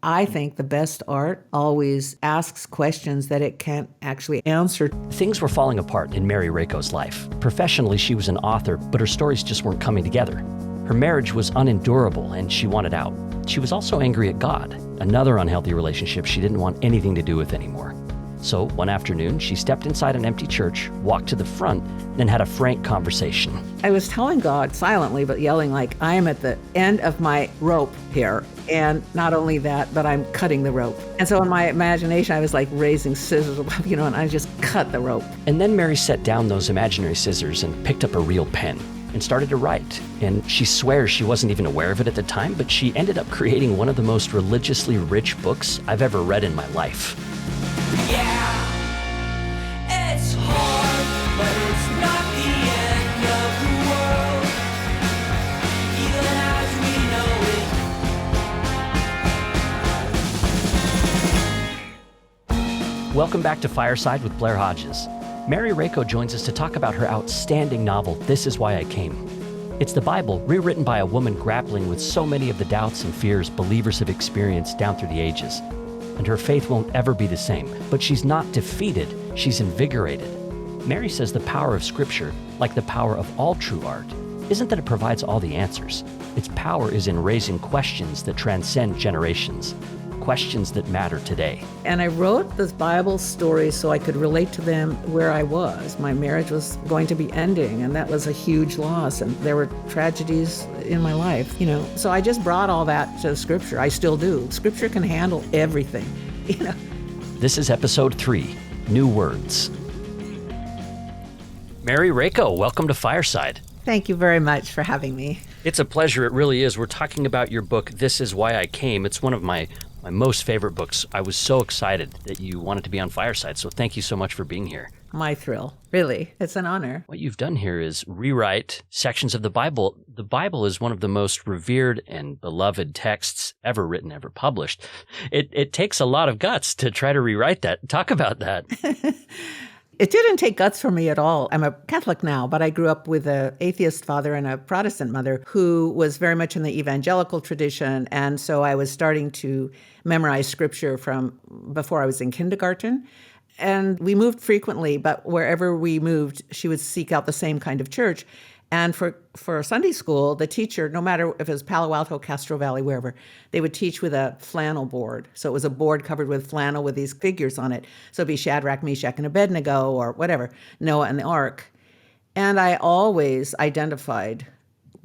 I think the best art always asks questions that it can't actually answer. Things were falling apart in Mary Rakow's life. Professionally, she was an author, but her stories just weren't coming together. Her marriage was unendurable, and she wanted out. She was also angry at God, another unhealthy relationship she didn't want anything to do with anymore. So one afternoon, she stepped inside an empty church, walked to the front, and had a frank conversation. I was telling God silently, but yelling like, I am at the end of my rope here. And not only that, but I'm cutting the rope. And so in my imagination, I was like raising scissors, and I just cut the rope. And then Mary set down those imaginary scissors and picked up a real pen and started to write. And she swears she wasn't even aware of it at the time, but she ended up creating one of the most religiously rich books I've ever read in my life. Yeah, it's hard, but it's not the end of the world, even as we know it. Welcome back to Fireside with Blair Hodges. Mary Rakow joins us to talk about her outstanding novel, This Is Why I Came. It's the Bible rewritten by a woman grappling with so many of the doubts and fears believers have experienced down through the ages. And her faith won't ever be the same, but she's not defeated, she's invigorated. Mary says the power of Scripture, like the power of all true art, isn't that it provides all the answers. Its power is in raising questions that transcend generations, questions that matter today. And I wrote this Bible story so I could relate to them where I was. My marriage was going to be ending, and that was a huge loss, and there were tragedies in my life, So I just brought all that to Scripture. I still do. Scripture can handle everything, This is episode 3, New Words. Mary Rakow, welcome to Fireside. Thank you very much for having me. It's a pleasure, it really is. We're talking about your book, This Is Why I Came. It's one of my most favorite books. I was so excited that you wanted to be on Fireside, so thank you so much for being here. My thrill, really. It's an honor. What you've done here is rewrite sections of the Bible. The Bible is one of the most revered and beloved texts ever written, ever published. It takes a lot of guts to try to rewrite that. Talk about that. It didn't take guts for me at all. I'm a Catholic now, but I grew up with an atheist father and a Protestant mother who was very much in the evangelical tradition. And so I was starting to memorize Scripture from before I was in kindergarten. And we moved frequently, but wherever we moved, she would seek out the same kind of church. And for Sunday school, the teacher, no matter if it was Palo Alto, Castro Valley, wherever, they would teach with a flannel board. So it was a board covered with flannel with these figures on it. So it'd be Shadrach, Meshach, and Abednego, or whatever, Noah and the Ark. And I always identified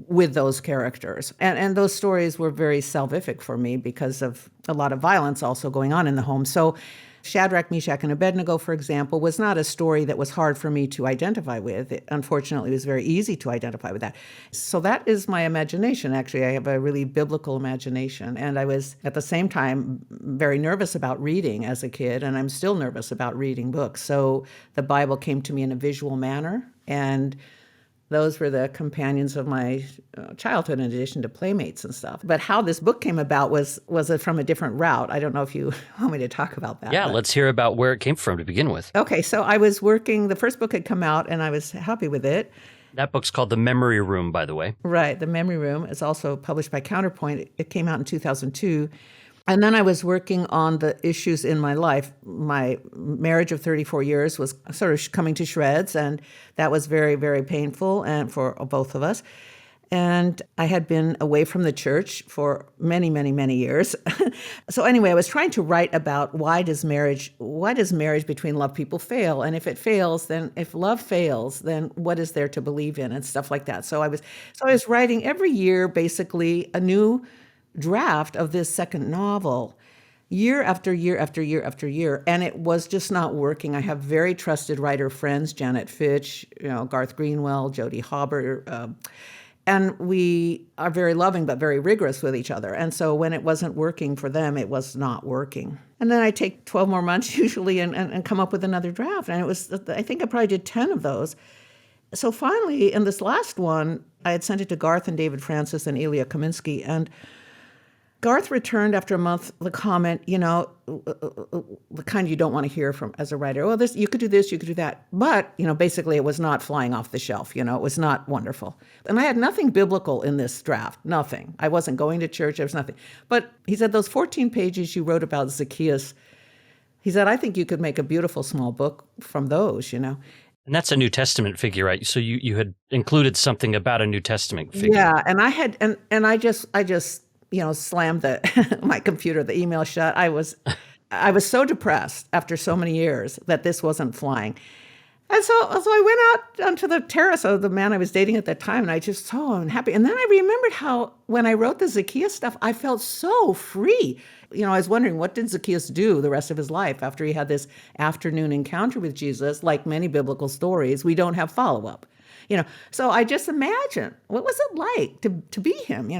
with those characters. And those stories were very salvific for me because of a lot of violence also going on in the home. So Shadrach, Meshach, and Abednego, for example, was not a story that was hard for me to identify with. Unfortunately, it was very easy to identify with that. So that is my imagination, actually. I have a really biblical imagination. And I was, at the same time, very nervous about reading as a kid, and I'm still nervous about reading books. So the Bible came to me in a visual manner, and those were the companions of my childhood, in addition to playmates and stuff. But how this book came about was it from a different route. I don't know if you want me to talk about that. Yeah, let's hear about where it came from to begin with. Okay, so I was working, the first book had come out, and I was happy with it. That book's called The Memory Room, by the way. Right, The Memory Room. It's also published by Counterpoint. It came out in 2002. And then I was working on the issues in my life. My marriage of 34 years was sort of coming to shreds, and that was very, very painful and for both of us. And I had been away from the church for many, many, many years. So anyway, I was trying to write about why does marriage between love people fail? And if it fails, then if love fails, then what is there to believe in and stuff like that. So I was writing every year, basically, a new draft of this second novel, year after year after year after year, and it was just not working. I have very trusted writer friends, Janet Fitch, Garth Greenwell, Jody Hauber, and we are very loving but very rigorous with each other. And so when it wasn't working for them, it was not working. And then I take 12 more months usually and come up with another draft. And I think I probably did 10 of those. So finally, in this last one, I had sent it to Garth and David Francis and Ilya Kaminsky, and Garth returned after a month the comment, the kind you don't want to hear from as a writer. Well, you could do this, you could do that. But, basically it was not flying off the shelf. It was not wonderful. And I had nothing biblical in this draft, nothing. I wasn't going to church, there was nothing. But he said, those 14 pages you wrote about Zacchaeus, he said, I think you could make a beautiful small book from those. And that's a New Testament figure, right? So you had included something about a New Testament figure. Yeah, and I had, and I just slammed my computer, the email shut. I was so depressed after so many years that this wasn't flying. And so I went out onto the terrace of the man I was dating at that time, and I just so unhappy. And then I remembered how when I wrote the Zacchaeus stuff, I felt so free. I was wondering, what did Zacchaeus do the rest of his life after he had this afternoon encounter with Jesus? Like many biblical stories, we don't have follow-up. So I just imagine, what was it like to be him,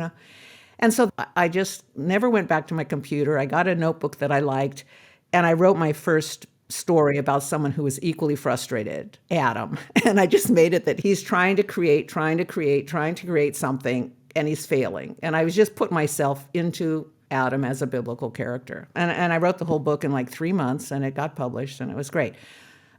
And so I just never went back to my computer. I got a notebook that I liked, and I wrote my first story about someone who was equally frustrated, Adam. And I just made it that he's trying to create something, and he's failing. And I was just put myself into Adam as a biblical character. And I wrote the whole book in like 3 months, and it got published, and it was great.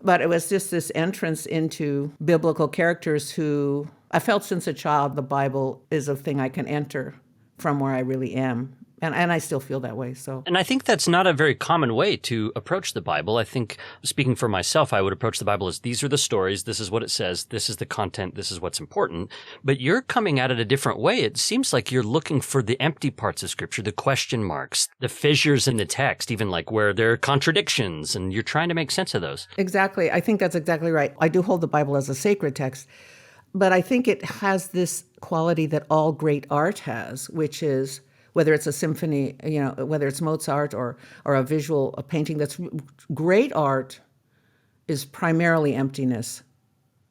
But it was just this entrance into biblical characters who I felt since a child the Bible is a thing I can enter from where I really am. And I still feel that way. So, and I think that's not a very common way to approach the Bible. I think, speaking for myself, I would approach the Bible as these are the stories, this is what it says, this is the content, this is what's important. But you're coming at it a different way. It seems like you're looking for the empty parts of Scripture, the question marks, the fissures in the text, even like where there are contradictions, and you're trying to make sense of those. Exactly. I think that's exactly right. I do hold the Bible as a sacred text, but I think it has this quality that all great art has, which is, whether it's a symphony, whether it's Mozart or a painting, that's great art is primarily emptiness.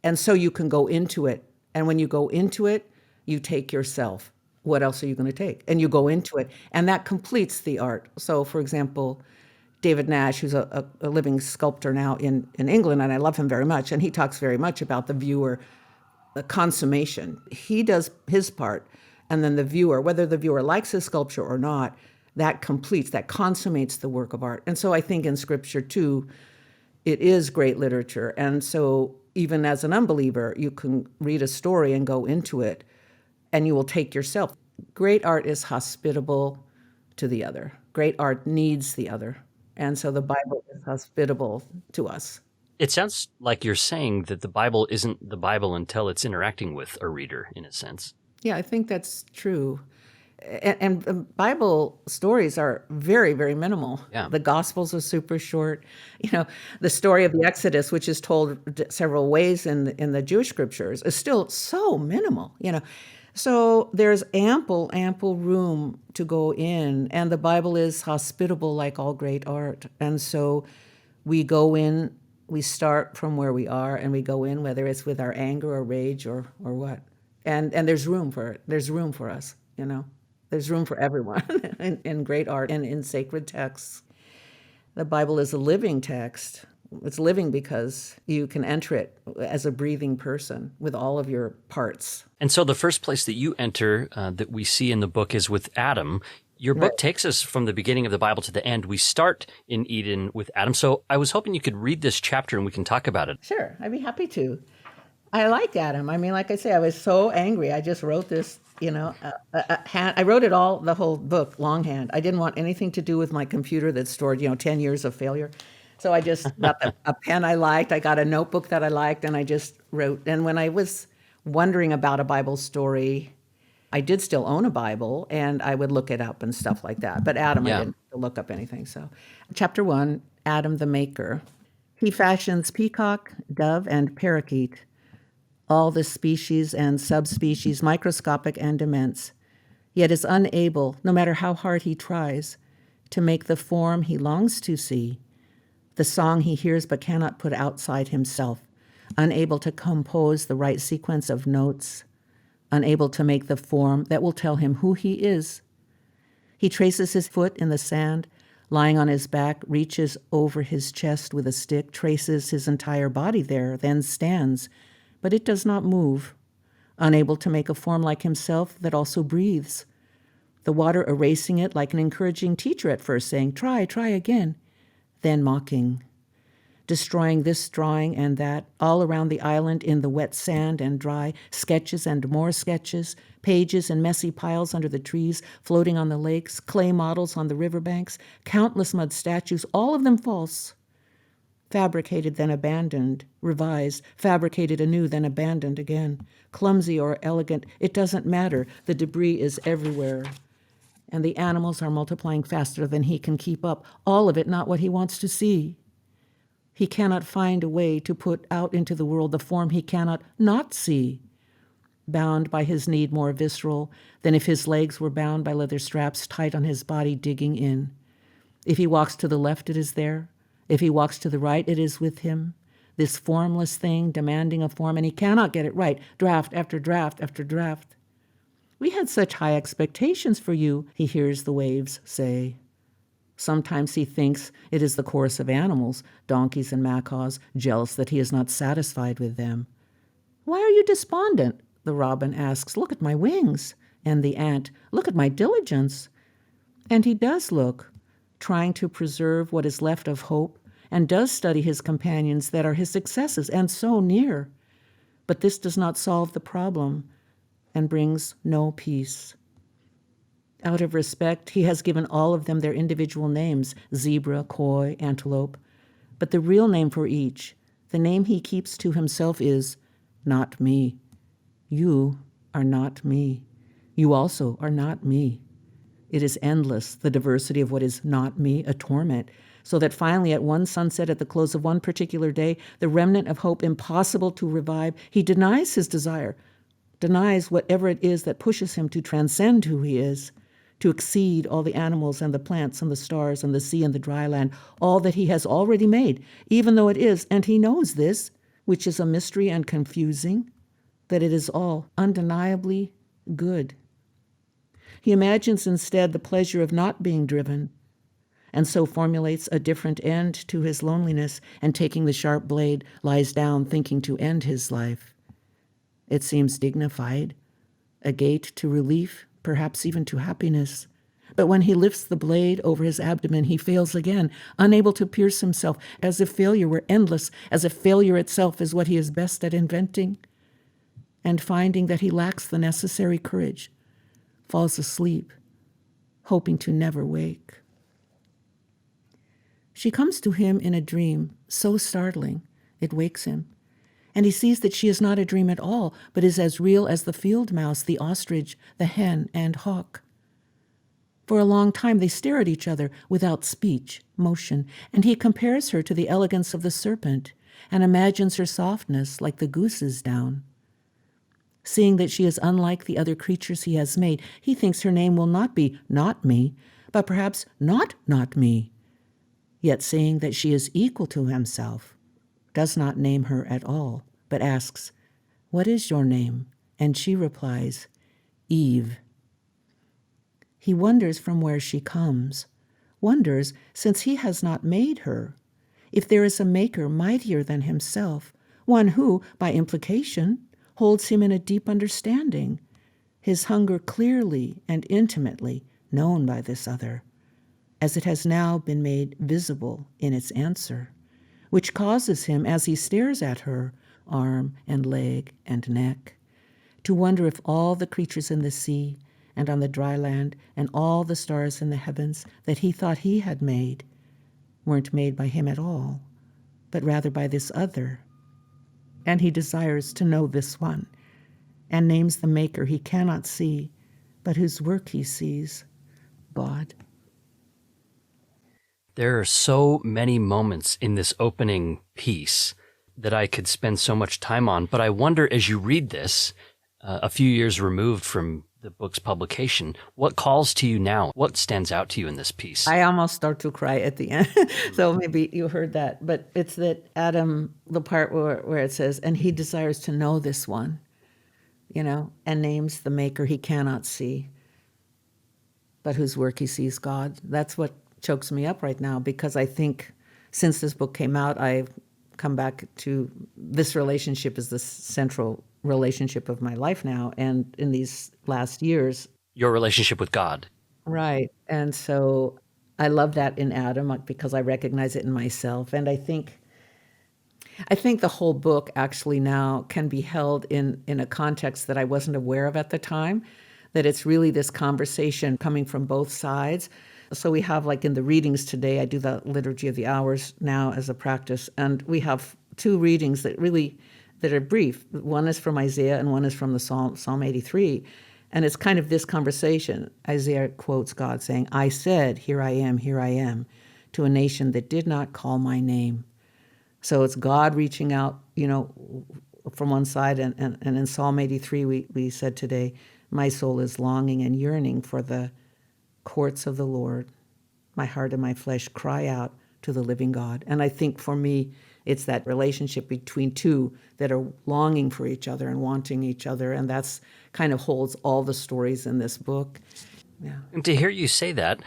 And so you can go into it. And when you go into it, you take yourself. What else are you going to take? And you go into it. And that completes the art. So, for example, David Nash, who's a living sculptor now in England, and I love him very much, and he talks very much about the viewer, the consummation. He does his part. And then the viewer, whether the viewer likes his sculpture or not, that consummates the work of art. And so I think in Scripture, too, it is great literature. And so even as an unbeliever, you can read a story and go into it, and you will take yourself. Great art is hospitable to the other. Great art needs the other. And so the Bible is hospitable to us. It sounds like you're saying that the Bible isn't the Bible until it's interacting with a reader, in a sense. Yeah, I think that's true. And the Bible stories are very, very minimal. Yeah. The Gospels are super short. The story of the Exodus, which is told several ways in the Jewish scriptures, is still so minimal. So there's ample room to go in, and the Bible is hospitable like all great art. And so we go in, we start from where we are, and we go in, whether it's with our anger or rage or what. And there's room for it. There's room for us, There's room for everyone in great art and in sacred texts. The Bible is a living text. It's living because you can enter it as a breathing person with all of your parts. And so the first place that you enter that we see in the book is with Adam. Your book takes us from the beginning of the Bible to the end. We start in Eden with Adam. So I was hoping you could read this chapter and we can talk about it. Sure, I'd be happy to. I like Adam. I mean, like I say, I was so angry. I just wrote this, I wrote it all, the whole book, longhand. I didn't want anything to do with my computer that stored, 10 years of failure. So I just got a pen I liked. I got a notebook that I liked, and I just wrote. And when I was wondering about a Bible story, I did still own a Bible, and I would look it up and stuff like that. But Adam, I didn't look up anything. So chapter 1, Adam the Maker. He fashions peacock, dove, and parakeet, all the species and subspecies, microscopic and immense, yet is unable, no matter how hard he tries, to make the form he longs to see, the song he hears but cannot put outside himself, unable to compose the right sequence of notes, unable to make the form that will tell him who he is. He traces his foot in the sand, lying on his back, reaches over his chest with a stick, traces his entire body there, then stands, but it does not move, unable to make a form like himself that also breathes. the water erasing it like an encouraging teacher at first, saying, try again, then mocking, destroying this drawing and that, all around the island in the wet sand and dry, sketches and more sketches, pages and messy piles under the trees, floating on the lakes, clay models on the riverbanks, countless mud statues, all of them false. Fabricated, then abandoned, revised, fabricated anew, then abandoned again. Clumsy or elegant, it doesn't matter. The debris is everywhere. And the animals are multiplying faster than he can keep up. All of it not what he wants to see. He cannot find a way to put out into the world the form he cannot not see. Bound by his need more visceral than if his legs were bound by leather straps tight on his body digging in. If he walks to the left, it is there. If he walks to the right, it is with him. This formless thing demanding a form, and he cannot get it right, draft after draft after draft. We had such high expectations for you, he hears the waves say. Sometimes he thinks it is the chorus of animals, donkeys and macaws, jealous that he is not satisfied with them. Why are you despondent? The robin asks. Look at my wings. And the ant, look at my diligence. And he does look, trying to preserve what is left of hope, and does study his companions that are his successes and so near. But this does not solve the problem and brings no peace. Out of respect, he has given all of them their individual names, zebra, koi, antelope. But the real name for each, the name he keeps to himself is, not me. You are not me. You also are not me. It is endless, the diversity of what is not me, a torment, so that finally at one sunset at the close of one particular day, the remnant of hope impossible to revive, he denies his desire, denies whatever it is that pushes him to transcend who he is, to exceed all the animals and the plants and the stars and the sea and the dry land, all that he has already made, even though it is, and he knows this, which is a mystery and confusing, that it is all undeniably good. He imagines instead the pleasure of not being driven, and so formulates a different end to his loneliness, and taking the sharp blade, lies down thinking to end his life. It seems dignified, a gate to relief, perhaps even to happiness. But when he lifts the blade over his abdomen, he fails again, unable to pierce himself, as if failure were endless, as if failure itself is what he is best at inventing. And finding that he lacks the necessary courage, falls asleep, hoping to never wake. She comes to him in a dream, so startling, it wakes him. And he sees that she is not a dream at all, but is as real as the field mouse, the ostrich, the hen, and hawk. For a long time they stare at each other without speech, motion, and he compares her to the elegance of the serpent and imagines her softness like the goose's down. Seeing that she is unlike the other creatures he has made, he thinks her name will not be not me, but perhaps not me. Yet seeing that she is equal to himself, does not name her at all, but asks, "What is your name?" And she replies, "Eve." He wonders from where she comes, wonders, since he has not made her, if there is a maker mightier than himself, one who, by implication, holds him in a deep understanding, his hunger clearly and intimately known by this other, as it has now been made visible in its answer, which causes him, as he stares at her, arm and leg and neck, to wonder if all the creatures in the sea and on the dry land and all the stars in the heavens that he thought he had made weren't made by him at all, but rather by this other. And he desires to know this one, and names the maker he cannot see, but whose work he sees, God. There are so many moments in this opening piece that I could spend so much time on, but I wonder, as you read this, a few years removed from the book's publication, what calls to you now? What stands out to you in this piece? I almost start to cry at the end, so maybe you heard that. But it's that Adam, the part where it says, and he desires to know this one, and names the maker he cannot see, but whose work he sees, God. That's what chokes me up right now, because I think since this book came out, I've come back to this relationship is the central relationship of my life now. And in these last years, your relationship with God. Right. And so I love that in Adam because I recognize it in myself. And I think the whole book actually now can be held in a context that I wasn't aware of at the time, that it's really this conversation coming from both sides. So we have, like in the readings today, I do the Liturgy of the Hours now as a practice, and we have two readings that are brief. One is from Isaiah and one is from the Psalm 83. And it's kind of this conversation. Isaiah quotes God saying, I said, here I am, to a nation that did not call my name. So it's God reaching out, from one side. And in Psalm 83, we said today, my soul is longing and yearning for the courts of the Lord. My heart and my flesh cry out to the living God. And I think for me, it's that relationship between two that are longing for each other and wanting each other. And that's kind of holds all the stories in this book. Yeah. And to hear you say that,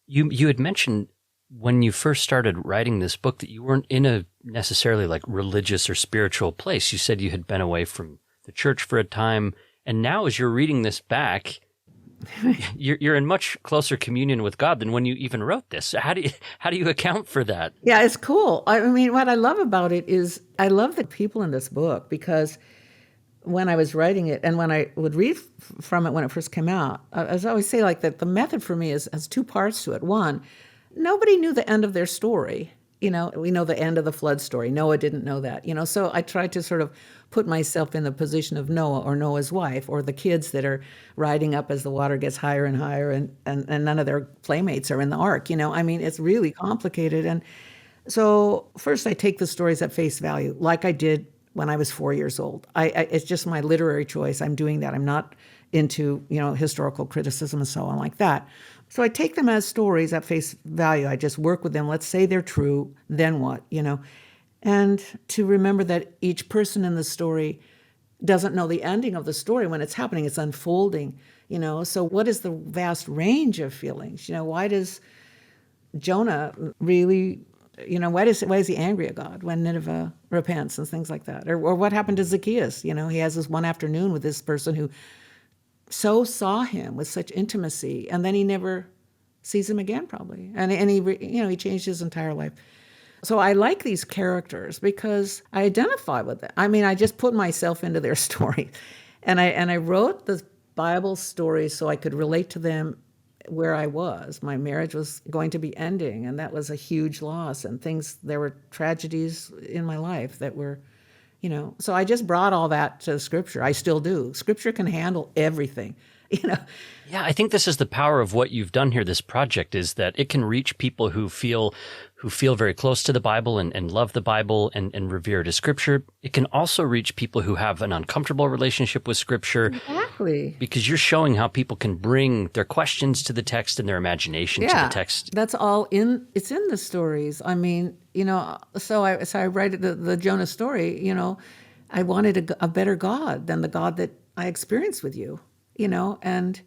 you had mentioned when you first started writing this book that you weren't in a necessarily like religious or spiritual place. You said you had been away from the church for a time. And now as you're reading this back, you're in much closer communion with God than when you even wrote this. How do you account for that? Yeah, it's cool. I mean, what I love about it is I love the people in this book, because when I was writing it and when I would read from it when it first came out, as I always say, like that the method for me has two parts to it. One, nobody knew the end of their story. We know the end of the flood story. Noah didn't know that, so I tried to sort of put myself in the position of Noah or Noah's wife or the kids that are riding up as the water gets higher and higher, and none of their playmates are in the ark. I mean, it's really complicated. And so first I take the stories at face value, like I did when I was 4 years old. It's just my literary choice. I'm doing that. I'm not into, historical criticism and so on like that. So I take them as stories at face value. I just work with them. Let's say they're true. Then what, And to remember that each person in the story doesn't know the ending of the story when it's happening. It's unfolding, So what is the vast range of feelings? Why does Jonah really, why is he angry at God when Nineveh repents and things like that? Or what happened to Zacchaeus? He has this one afternoon with this person who so saw him with such intimacy, and then he never sees him again, probably. And he changed his entire life. So I like these characters because I identify with them. I mean, I just put myself into their story, and I wrote the Bible stories so I could relate to them where I was. My marriage was going to be ending, and that was a huge loss. And there were tragedies in my life that were. So I just brought all that to Scripture. I still do. Scripture can handle everything, Yeah, I think this is the power of what you've done here, this project, is that it can reach people who feel very close to the Bible and love the Bible and revere it as Scripture. It can also reach people who have an uncomfortable relationship with Scripture. Exactly. Because you're showing how people can bring their questions to the text and their imagination to the text. That's all it's in the stories. I mean, so I write the Jonah story, I wanted a better God than the God that I experienced with you, and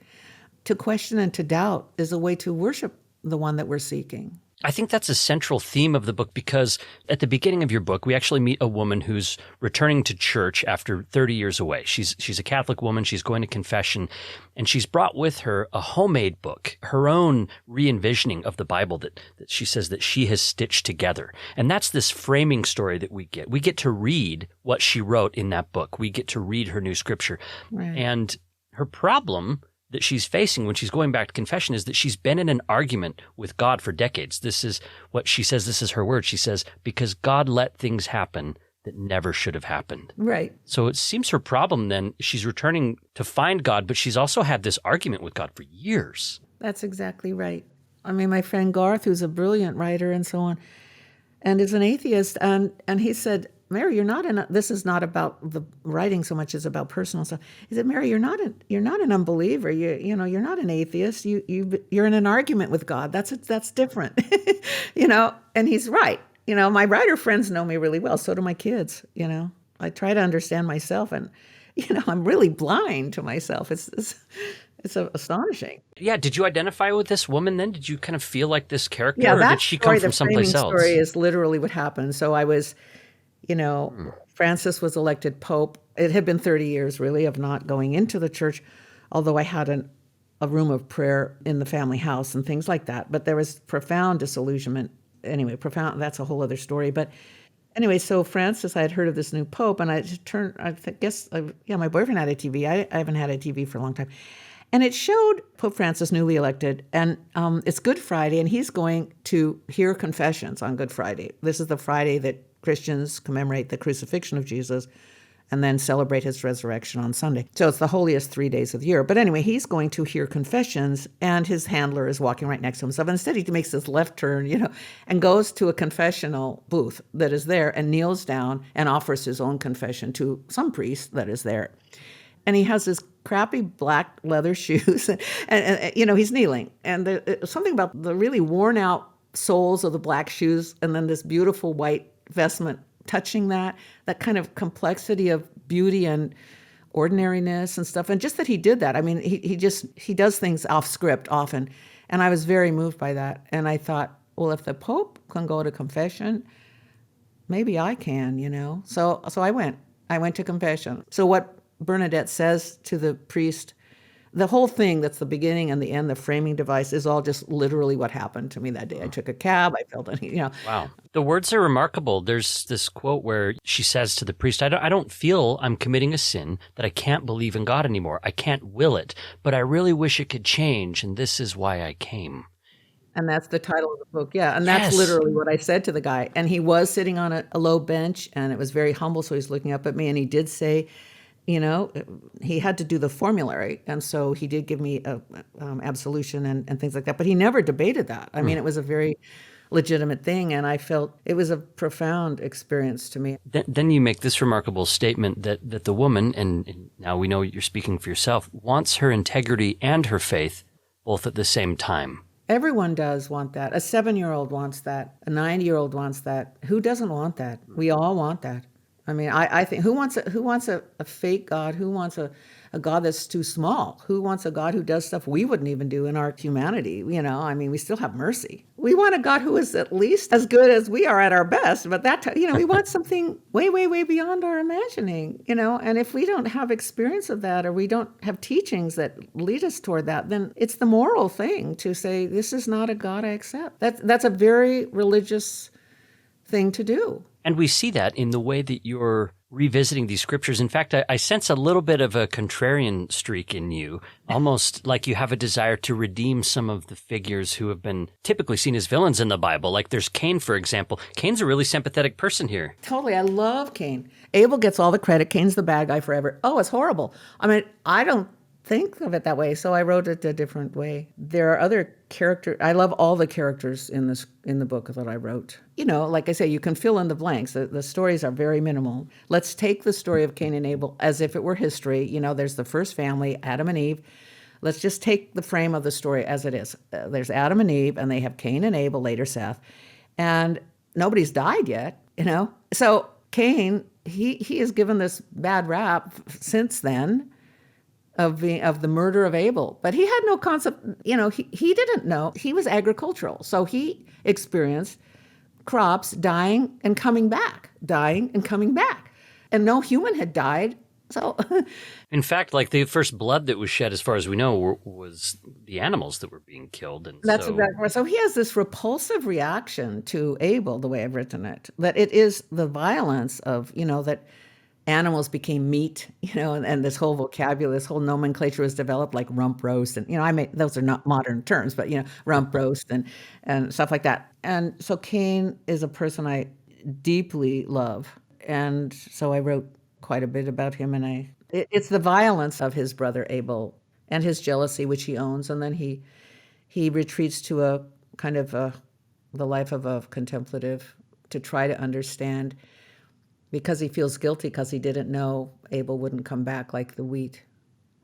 to question and to doubt is a way to worship the one that we're seeking. I think that's a central theme of the book, because at the beginning of your book, we actually meet a woman who's returning to church after 30 years away. She's a Catholic woman. She's going to confession, and she's brought with her a homemade book, her own re-envisioning of the Bible that she says that she has stitched together. And that's this framing story that we get. We get to read what she wrote in that book. We get to read her new scripture. Right. And her problem that she's facing when she's going back to confession is that she's been in an argument with God for decades. This is what she says. This is her word. She says, because God let things happen that never should have happened. Right. So it seems her problem then, she's returning to find God, but she's also had this argument with God for years. That's exactly right. I mean, my friend Garth, who's a brilliant writer and so on, and is an atheist, and he said, Mary, this is not about the writing so much as about personal stuff. He said, Mary, you're not an unbeliever. You're not an atheist. You're in an argument with God. That's different. And he's right. My writer friends know me really well. So do my kids. I try to understand myself, and I'm really blind to myself. It's astonishing. Yeah. Did you identify with this woman then? Did you kind of feel like this character, Yeah, or did she come from someplace else? The story is literally what happened. So I was, Francis was elected Pope. It had been 30 years, really, of not going into the church, although I had a room of prayer in the family house and things like that. But there was profound disillusionment. Anyway, profound, that's a whole other story. But anyway, so Francis, I had heard of this new pope, and my boyfriend had a TV. I haven't had a TV for a long time. And it showed Pope Francis, newly elected, and it's Good Friday, and he's going to hear confessions on Good Friday. This is the Friday that Christians commemorate the crucifixion of Jesus and then celebrate his resurrection on Sunday. So it's the holiest 3 days of the year. But anyway, he's going to hear confessions, and his handler is walking right next to him. So instead, he makes this left turn, and goes to a confessional booth that is there and kneels down and offers his own confession to some priest that is there. And he has his crappy black leather shoes, and he's kneeling. And something about the really worn out soles of the black shoes, and then this beautiful white vestment touching that kind of complexity of beauty and ordinariness and stuff. And just that he did that. I mean, he does things off script often. And I was very moved by that. And I thought, well, if the Pope can go to confession, maybe I can, So I went to confession. So what Bernadette says to the priest, the whole thing, that's the beginning and the end, the framing device, is all just literally what happened to me that day. I took a cab, I felt it, Wow. The words are remarkable. There's this quote where she says to the priest, I don't feel I'm committing a sin, that I can't believe in God anymore. I can't will it, but I really wish it could change, and this is why I came. And that's the title of the book. Yeah. And that's literally what I said to the guy. And he was sitting on a low bench, and it was very humble. So he's looking up at me, and he did say, he had to do the formulary. And so he did give me absolution and things like that. But he never debated that. I mean, it was a very legitimate thing. And I felt it was a profound experience to me. Then you make this remarkable statement that the woman, and now we know you're speaking for yourself, wants her integrity and her faith both at the same time. Everyone does want that. A 7-year-old wants that. A 9-year-old wants that. Who doesn't want that? We all want that. I mean, I think who wants a fake God? Who wants a God that's too small? Who wants a God who does stuff we wouldn't even do in our humanity? I mean, we still have mercy. We want a God who is at least as good as we are at our best, but we want something way, way, way beyond our imagining, and if we don't have experience of that, or we don't have teachings that lead us toward that, then it's the moral thing to say, this is not a God I accept. That's a very religious thing to do. And we see that in the way that you're revisiting these scriptures. In fact, I sense a little bit of a contrarian streak in you, almost like you have a desire to redeem some of the figures who have been typically seen as villains in the Bible. Like there's Cain, for example. Cain's a really sympathetic person here. Totally. I love Cain. Abel gets all the credit. Cain's the bad guy forever. Oh, it's horrible. I mean, I don't think of it that way, so I wrote it a different way. There are other characters. I love all the characters in the book that I wrote. Like I say, you can fill in the blanks. The stories are very minimal. Let's take the story of Cain and Abel as if it were history. There's the first family, Adam and Eve. Let's just take the frame of the story as it is. There's Adam and Eve, and they have Cain and Abel, later Seth, and nobody's died yet. So Cain, he is given this bad rap since then of the murder of Abel. But he had no concept, he didn't know. He was agricultural. So he experienced crops dying and coming back, And no human had died. So in fact, like the first blood that was shed, as far as we know, was the animals that were being killed. And that's exactly right. So he has this repulsive reaction to Abel, the way I've written it, that it is the violence of, that animals became meat, and this whole vocabulary, this whole nomenclature was developed, like rump roast, and those are not modern terms, but rump roast and stuff like that. And so Cain is a person I deeply love, and so I wrote quite a bit about him, and it's the violence of his brother Abel and his jealousy, which he owns, and then he retreats to a kind of the life of a contemplative to try to understand. Because he feels guilty because he didn't know Abel wouldn't come back like the wheat.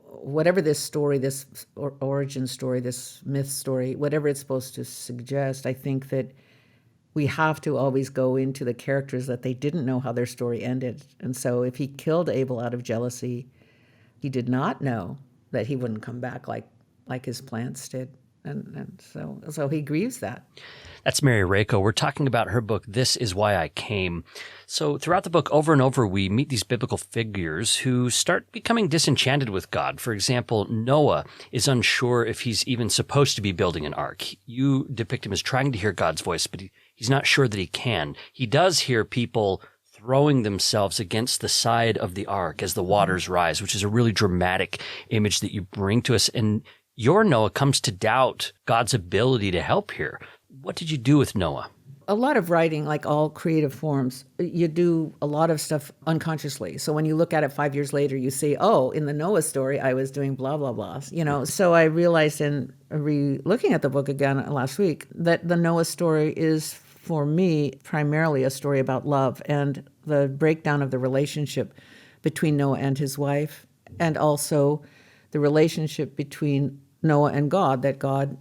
Whatever this story, this origin story, this myth story, whatever it's supposed to suggest, I think that we have to always go into the characters that they didn't know how their story ended. And so if he killed Abel out of jealousy, he did not know that he wouldn't come back like his plants did. And so he grieves that. That's Mary Rakow. We're talking about her book, This Is Why I Came. So throughout the book, over and over, we meet these biblical figures who start becoming disenchanted with God. For example, Noah is unsure if he's even supposed to be building an ark. You depict him as trying to hear God's voice, but he's not sure that he can. He does hear people throwing themselves against the side of the ark as the waters rise, which is a really dramatic image that you bring to us. And your Noah comes to doubt God's ability to help here. What did you do with Noah? A lot of writing, like all creative forms, you do a lot of stuff unconsciously. So when you look at it 5 years later, you say, oh, in the Noah story, I was doing blah, blah, blah. So I realized in looking at the book again last week that the Noah story is, for me, primarily a story about love and the breakdown of the relationship between Noah and his wife, and also the relationship between Noah and God, that God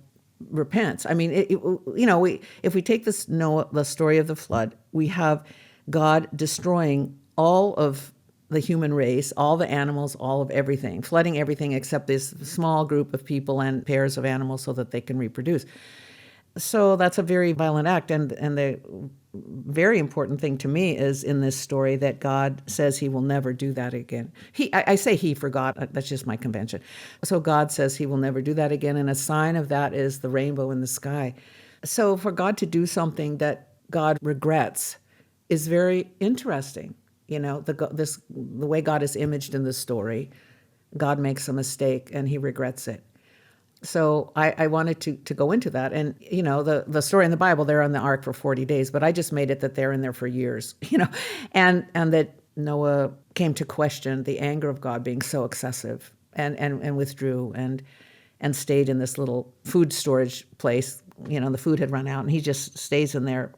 repents. I mean, if we take this Noah, the story of the flood, we have God destroying all of the human race, all the animals, all of everything, flooding everything except this small group of people and pairs of animals so that they can reproduce. So that's a very violent act. And the very important thing to me is in this story that God says he will never do that again. I say he for God, that's just my convention. So God says he will never do that again. And a sign of that is the rainbow in the sky. So for God to do something that God regrets is very interesting. The way God is imaged in the story, God makes a mistake and he regrets it. So I wanted to go into that. And, the story in the Bible, they're on the ark for 40 days, but I just made it that they're in there for years, and that Noah came to question the anger of God being so excessive and withdrew and stayed in this little food storage place. The food had run out and he just stays in there,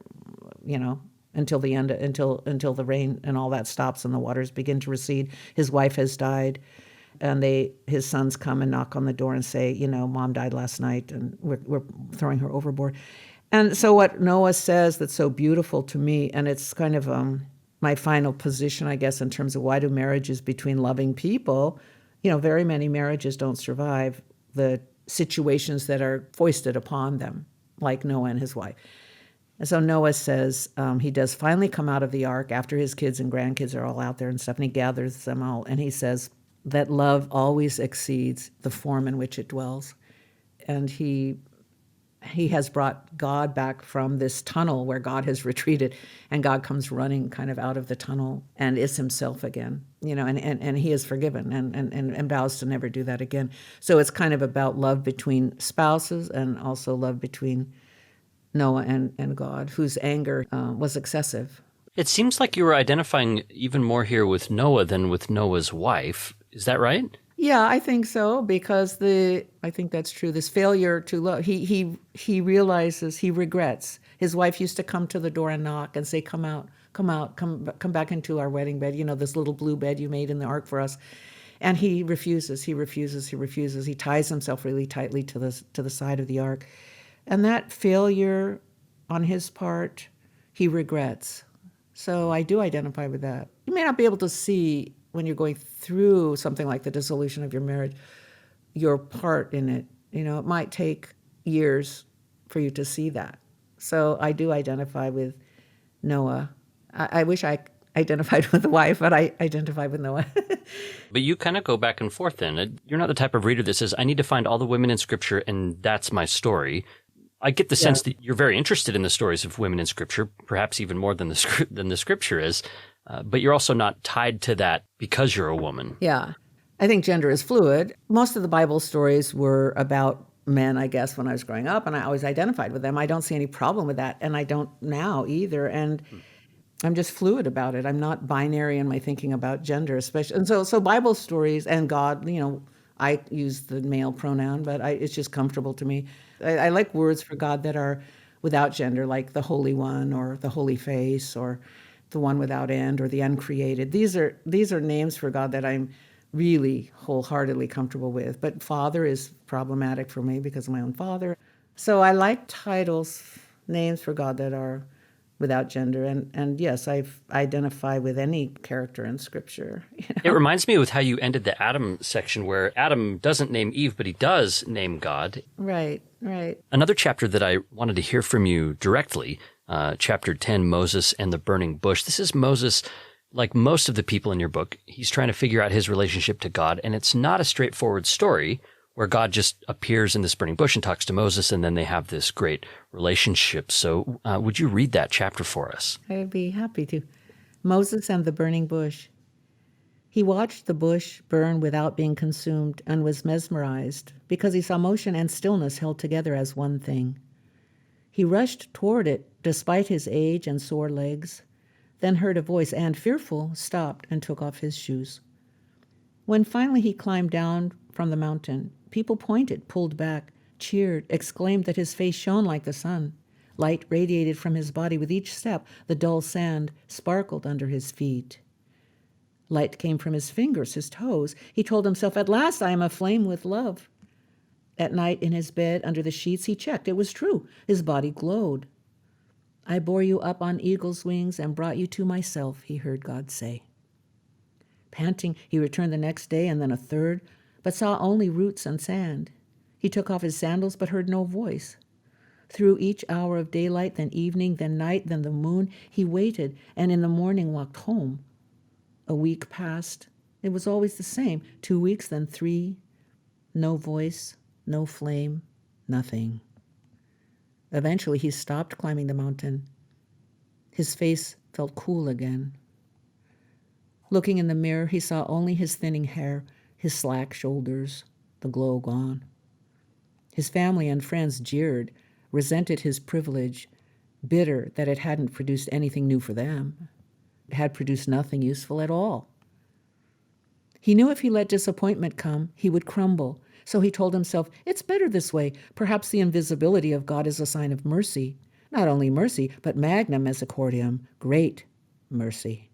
until the end, until the rain and all that stops and the waters begin to recede. His wife has died. And his sons come and knock on the door and say, Mom died last night and we're throwing her overboard. And so what Noah says that's so beautiful to me, and it's kind of my final position, I guess, in terms of why do marriages between loving people, very many marriages don't survive the situations that are foisted upon them, like Noah and his wife. And so Noah says he does finally come out of the ark after his kids and grandkids are all out there and stuff, and he gathers them all, and he says that love always exceeds the form in which it dwells. And he has brought God back from this tunnel where God has retreated, and God comes running kind of out of the tunnel and is himself again, and he is forgiven and vows to never do that again. So it's kind of about love between spouses and also love between Noah and God, whose anger was excessive. It seems like you were identifying even more here with Noah than with Noah's wife. Is that right? Yeah, I think so, because I think that's true. This failure to love, he realizes, he regrets. His wife used to come to the door and knock and say, come out, come back into our wedding bed, this little blue bed you made in the ark for us. And he refuses. He ties himself really tightly to the side of the ark. And that failure on his part, he regrets. So I do identify with that. You may not be able to see when you're going through something like the dissolution of your marriage, your part in it. It might take years for you to see that. So I do identify with Noah. I wish I identified with the wife, but I identify with Noah. But you kind of go back and forth then. You're not the type of reader that says, I need to find all the women in Scripture and that's my story. I get the sense that you're very interested in the stories of women in Scripture, perhaps even more than the Scripture is. But you're also not tied to that because you're a woman. Yeah. I think gender is fluid. Most of the Bible stories were about men, I guess, when I was growing up, and I always identified with them. I don't see any problem with that, and I don't now either. And I'm just fluid about it. I'm not binary in my thinking about gender, especially. And so Bible stories and God, I use the male pronoun, but it's just comfortable to me. I like words for God that are without gender, like the Holy One or the Holy Face or the One without end or the Uncreated. These are names for God that I'm really wholeheartedly comfortable with. But Father is problematic for me because of my own father. So I like titles, names for God that are without gender. And yes, I identify with any character in Scripture. It reminds me with how you ended the Adam section, where Adam doesn't name Eve, but he does name God. Right, right. Another chapter that I wanted to hear from you directly, chapter 10, Moses and the burning bush. This is Moses, like most of the people in your book. He's trying to figure out his relationship to God, and it's not a straightforward story where God just appears in this burning bush and talks to Moses, and then they have this great relationship. So would you read that chapter for us? I'd be happy to. Moses and the burning bush. He watched the bush burn without being consumed and was mesmerized because he saw motion and stillness held together as one thing. He rushed toward it despite his age and sore legs, then heard a voice and, fearful, stopped and took off his shoes. When finally he climbed down from the mountain, people pointed, pulled back, cheered, exclaimed that his face shone like the sun. Light radiated from his body with each step. The dull sand sparkled under his feet. Light came from his fingers, his toes. He told himself, "At last I am aflame with love." At night in his bed under the sheets he checked. It was true. His body glowed. "I bore you up on eagle's wings and brought you to myself," he heard God say. Panting, he returned the next day and then a third, but saw only roots and sand. He took off his sandals but heard no voice. Through each hour of daylight, then evening, then night, then the moon, he waited and in the morning walked home. A week passed. It was always the same. 2 weeks, then 3. No voice, no flame, nothing. Eventually, he stopped climbing the mountain. His face felt cool again. Looking in the mirror, he saw only his thinning hair, his slack shoulders, the glow gone. His family and friends jeered, resented his privilege, bitter that it hadn't produced anything new for them. It had produced nothing useful at all. He knew if he let disappointment come, he would crumble. So he told himself, it's better this way. Perhaps the invisibility of God is a sign of mercy. Not only mercy, but magna misericordiam, great mercy.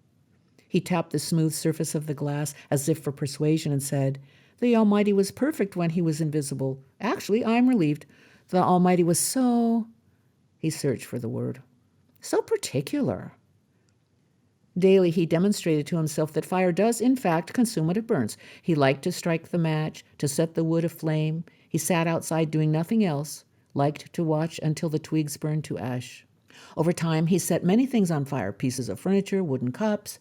He tapped the smooth surface of the glass as if for persuasion and said, the Almighty was perfect when he was invisible. Actually, I'm relieved. The Almighty was so... He searched for the word. So particular. Daily he demonstrated to himself that fire does, in fact, consume what it burns. He liked to strike the match, to set the wood aflame. He sat outside doing nothing else, liked to watch until the twigs burned to ash. Over time, he set many things on fire, pieces of furniture, wooden cups.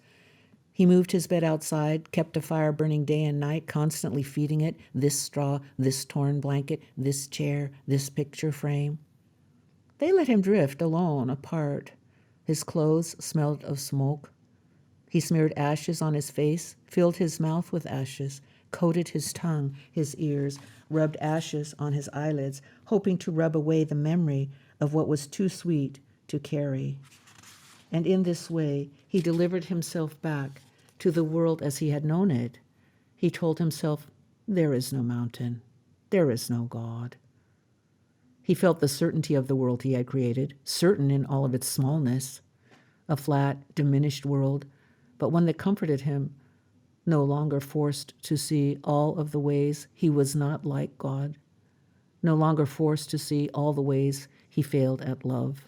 He moved his bed outside, kept a fire burning day and night, constantly feeding it, this straw, this torn blanket, this chair, this picture frame. They let him drift alone, apart. His clothes smelled of smoke. He smeared ashes on his face, filled his mouth with ashes, coated his tongue, his ears, rubbed ashes on his eyelids, hoping to rub away the memory of what was too sweet to carry. And in this way, he delivered himself back to the world as he had known it. He told himself, there is no mountain, there is no God. He felt the certainty of the world he had created, certain in all of its smallness, a flat, diminished world, but one that comforted him, no longer forced to see all of the ways he was not like God, no longer forced to see all the ways he failed at love.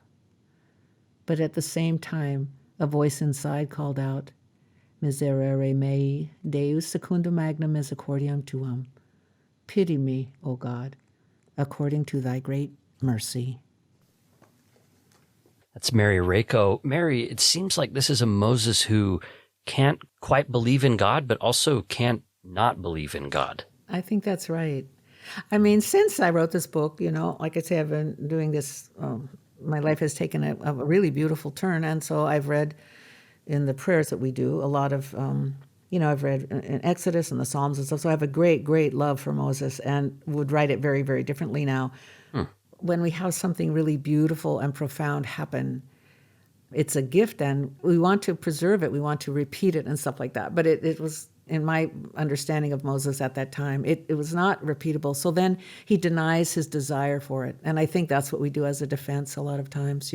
But at the same time, a voice inside called out, Miserere mei, Deus secundum magnam misericordiam tuam. Pity me, O God, according to thy great mercy. That's Mary Rakow. Mary, it seems like this is a Moses who can't quite believe in God, but also can't not believe in God. I think that's right. I mean, since I wrote this book, like I say, I've been doing this, my life has taken a really beautiful turn. And so I've read in the prayers that we do a lot of, I've read in Exodus and the Psalms and stuff. So I have a great, great love for Moses and would write it very, very differently now. When we have something really beautiful and profound happen, it's a gift and we want to preserve it. We want to repeat it and stuff like that. But it was, in my understanding of Moses at that time, it was not repeatable. So then he denies his desire for it. And I think that's what we do as a defense a lot of times,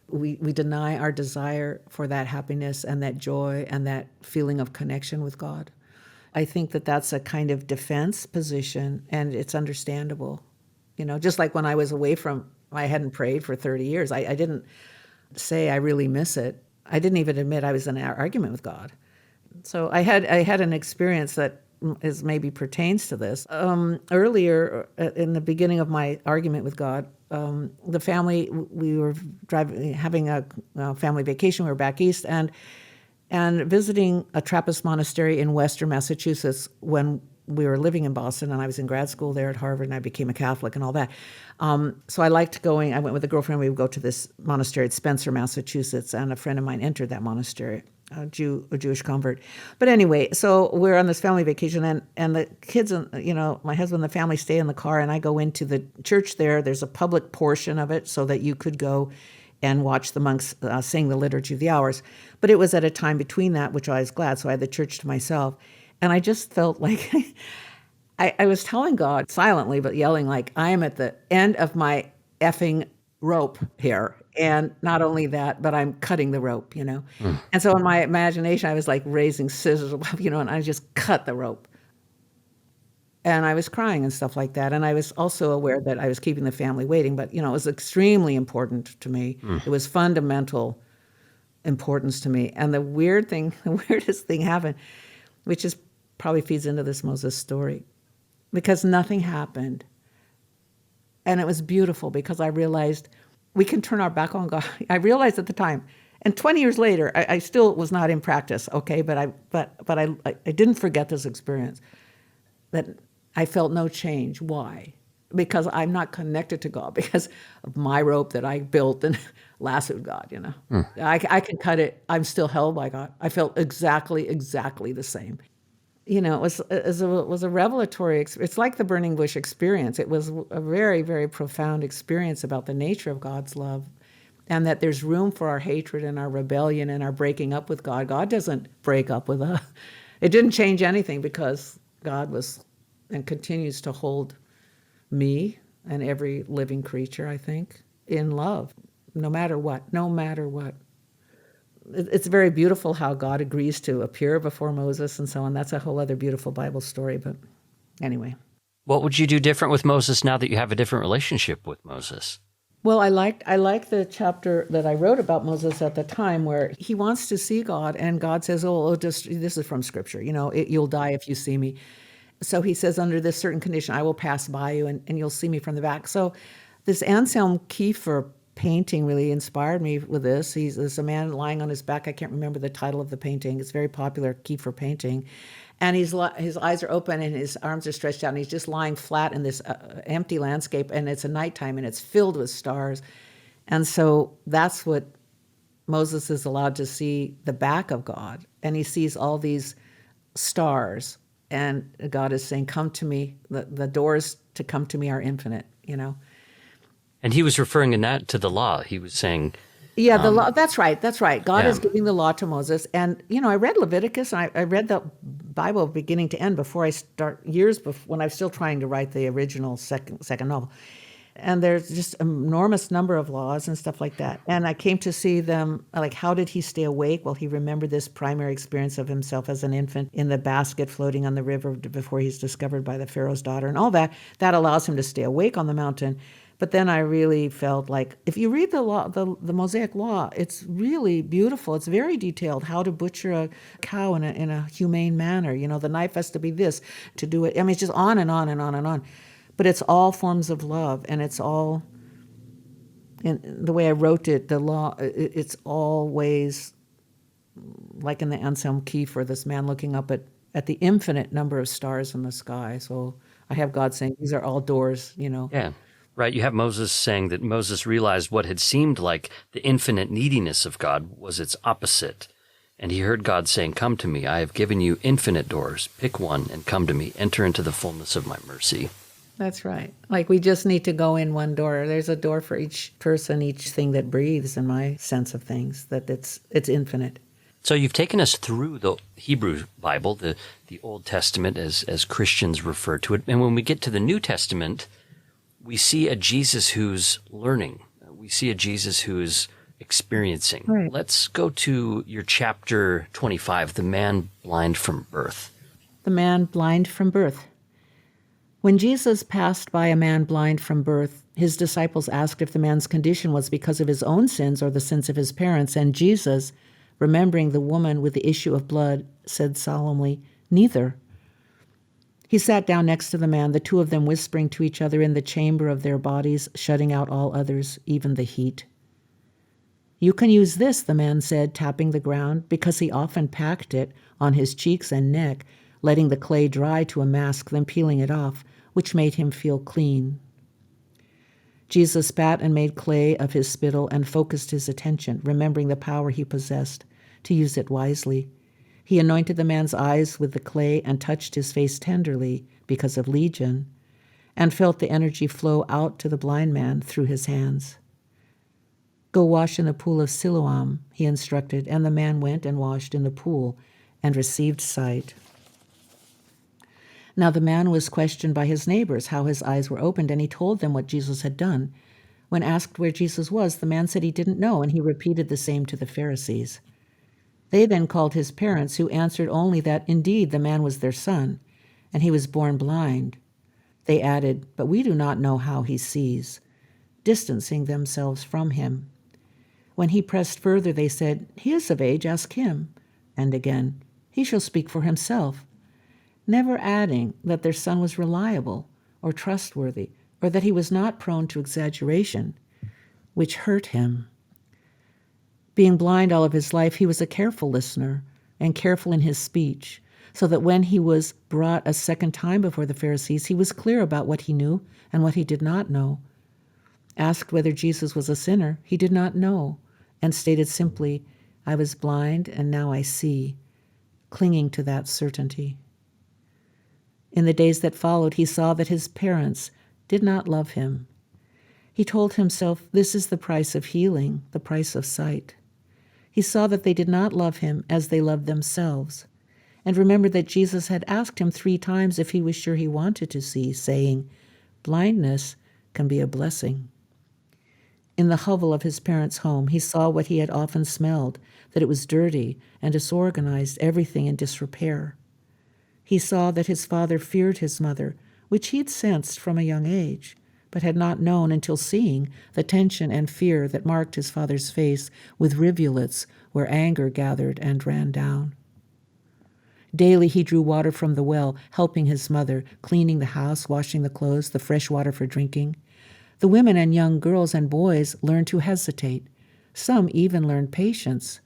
We deny our desire for that happiness and that joy and that feeling of connection with God. I think that that's a kind of defense position and it's understandable. Just like when I was away from, I hadn't prayed for 30 years. I didn't say I really miss it. I didn't even admit I was in an argument with God. So I had an experience that is maybe pertains to this. Earlier, in the beginning of my argument with God, the family, we were having a family vacation. We were back east and visiting a Trappist monastery in Western Massachusetts when we were living in Boston, and I was in grad school there at Harvard, and I became a Catholic and all that. So I liked going. I went with a girlfriend. We would go to this monastery at Spencer, Massachusetts, and a friend of mine entered that monastery, a Jewish convert. But anyway, so we're on this family vacation, and the kids, and my husband and the family stay in the car, and I go into the church there. There's a public portion of it so that you could go and watch the monks sing the Liturgy of the Hours. But it was at a time between that, which I was glad, so I had the church to myself. And I just felt like I was telling God silently, but yelling, like, I am at the end of my effing rope here. And not only that, but I'm cutting the rope, And so in my imagination, I was like raising scissors, and I just cut the rope. And I was crying and stuff like that. And I was also aware that I was keeping the family waiting, but, it was extremely important to me. It was fundamental importance to me. And the weirdest thing happened, which is probably feeds into this Moses story, because nothing happened. And it was beautiful because I realized we can turn our back on God. I realized at the time, and 20 years later, I still was not in practice, okay? But I didn't forget this experience, that I felt no change. Why? Because I'm not connected to God, because of my rope that I built and lassoed God, I can cut it. I'm still held by God. I felt exactly the same. It was a revelatory experience. It's like the burning bush experience. It was a very, very profound experience about the nature of God's love, and that there's room for our hatred and our rebellion and our breaking up with God. God doesn't break up with us. It didn't change anything, because God was and continues to hold me and every living creature, I think, in love, no matter what. It's very beautiful how God agrees to appear before Moses and so on. That's a whole other beautiful Bible story, but anyway. What would you do different with Moses now that you have a different relationship with Moses? Well, I like the chapter that I wrote about Moses at the time, where he wants to see God, and God says, this is from Scripture, you'll die if you see me. So he says, under this certain condition, I will pass by you, and you'll see me from the back. So this Anselm Kiefer painting really inspired me with this. There's a man lying on his back. I can't remember the title of the painting. It's a very popular Kiefer painting. And his eyes are open and his arms are stretched out, and he's just lying flat in this empty landscape, and it's a nighttime and it's filled with stars. And so that's what Moses is allowed to see, the back of God. And he sees all these stars, and God is saying, come to me. The doors to come to me are infinite, And he was referring in that to the law. He was saying... Yeah, the law. That's right. God is giving the law to Moses. And, I read Leviticus, and I read the Bible beginning to end before I start, years before, when I was still trying to write the original second novel. And there's just an enormous number of laws and stuff like that. And I came to see them, like, how did he stay awake? Well, he remembered this primary experience of himself as an infant in the basket floating on the river before he's discovered by the Pharaoh's daughter and all that. That allows him to stay awake on the mountain. But then I really felt like, if you read the law, the Mosaic law, it's really beautiful. It's very detailed, how to butcher a cow in a humane manner. The knife has to be this to do it. I mean, it's just on and on and on and on. But it's all forms of love, and it's all, in the way I wrote it, the law, it's always, like in the Anselm Kiefer, this man looking up at the infinite number of stars in the sky. So I have God saying, these are all doors, Yeah. Right, you have Moses saying that Moses realized what had seemed like the infinite neediness of God was its opposite. And he heard God saying, come to me, I have given you infinite doors. Pick one and come to me. Enter into the fullness of my mercy. That's right. Like, we just need to go in one door. There's a door for each person, each thing that breathes, in my sense of things, that it's infinite. So you've taken us through the Hebrew Bible, the Old Testament, as Christians refer to it. And when we get to the New Testament, we see a Jesus who's learning. We see a Jesus who's experiencing. Right. Let's go to your chapter 25, the man blind from birth. The man blind from birth. When Jesus passed by a man blind from birth, His disciples asked if the man's condition was because of his own sins or the sins of his parents, and Jesus, remembering the woman with the issue of blood, said solemnly, "Neither." He sat down next to the man, the two of them whispering to each other in the chamber of their bodies, shutting out all others, even the heat. "You can use this," the man said, tapping the ground, because he often packed it on his cheeks and neck, letting the clay dry to a mask, then peeling it off, which made him feel clean. Jesus spat and made clay of his spittle and focused his attention, remembering the power he possessed, to use it wisely. He anointed the man's eyes with the clay and touched his face tenderly because of legion, and felt the energy flow out to the blind man through his hands. "Go wash in the pool of Siloam," he instructed, and the man went and washed in the pool and received sight. Now the man was questioned by his neighbors how his eyes were opened, and he told them what Jesus had done. When asked where Jesus was, the man said he didn't know, and he repeated the same to the Pharisees. They then called his parents, who answered only that indeed the man was their son, and he was born blind. They added, "But we do not know how he sees," distancing themselves from him. When he pressed further, they said, "He is of age, ask him." And again, "He shall speak for himself," never adding that their son was reliable or trustworthy, or that he was not prone to exaggeration, which hurt him. Being blind all of his life, he was a careful listener and careful in his speech, so that when he was brought a second time before the Pharisees, he was clear about what he knew and what he did not know. Asked whether Jesus was a sinner, he did not know, and stated simply, "I was blind and now I see," clinging to that certainty. In the days that followed, he saw that his parents did not love him. He told himself, this is the price of healing, the price of sight. He saw that they did not love him as they loved themselves, and remembered that Jesus had asked him 3 times if he was sure he wanted to see, saying, "Blindness can be a blessing." In the hovel of his parents' home, he saw what he had often smelled, that it was dirty and disorganized, everything in disrepair. He saw that his father feared his mother, which he had sensed from a young age, but had not known until seeing the tension and fear that marked his father's face with rivulets where anger gathered and ran down. Daily he drew water from the well, helping his mother, cleaning the house, washing the clothes, the fresh water for drinking. The women and young girls and boys learned to hesitate. Some even learned patience,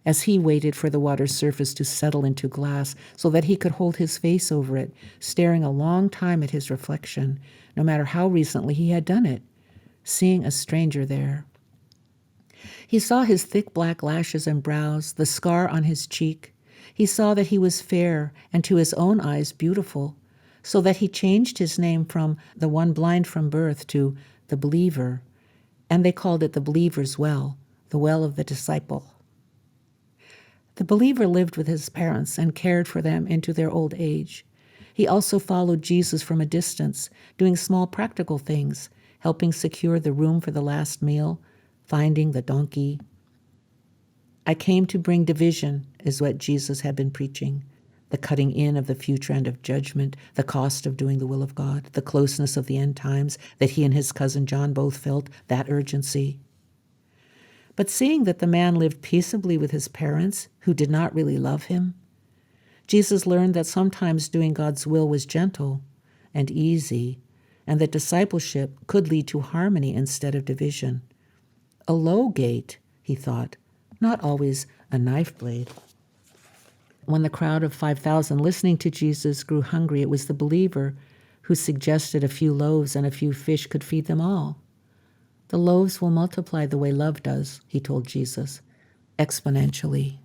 as he waited for the water's surface to settle into glass so that he could hold his face over it, staring a long time at his reflection, no matter how recently he had done it, seeing a stranger there. He saw his thick black lashes and brows, the scar on his cheek. He saw that he was fair and to his own eyes beautiful, so that he changed his name from the one blind from birth to the believer, and they called it the believer's well, the well of the disciple. The believer lived with his parents and cared for them into their old age. He also followed Jesus from a distance, doing small practical things, helping secure the room for the last meal, finding the donkey. "I came to bring division," is what Jesus had been preaching. The cutting in of the future and of judgment, the cost of doing the will of God, the closeness of the end times that he and his cousin John both felt, that urgency. But seeing that the man lived peaceably with his parents, who did not really love him, Jesus learned that sometimes doing God's will was gentle and easy, and that discipleship could lead to harmony instead of division. A low gate, he thought, not always a knife blade. When the crowd of 5,000 listening to Jesus grew hungry, it was the believer who suggested a few loaves and a few fish could feed them all. "The loaves will multiply the way love does," he told Jesus, exponentially.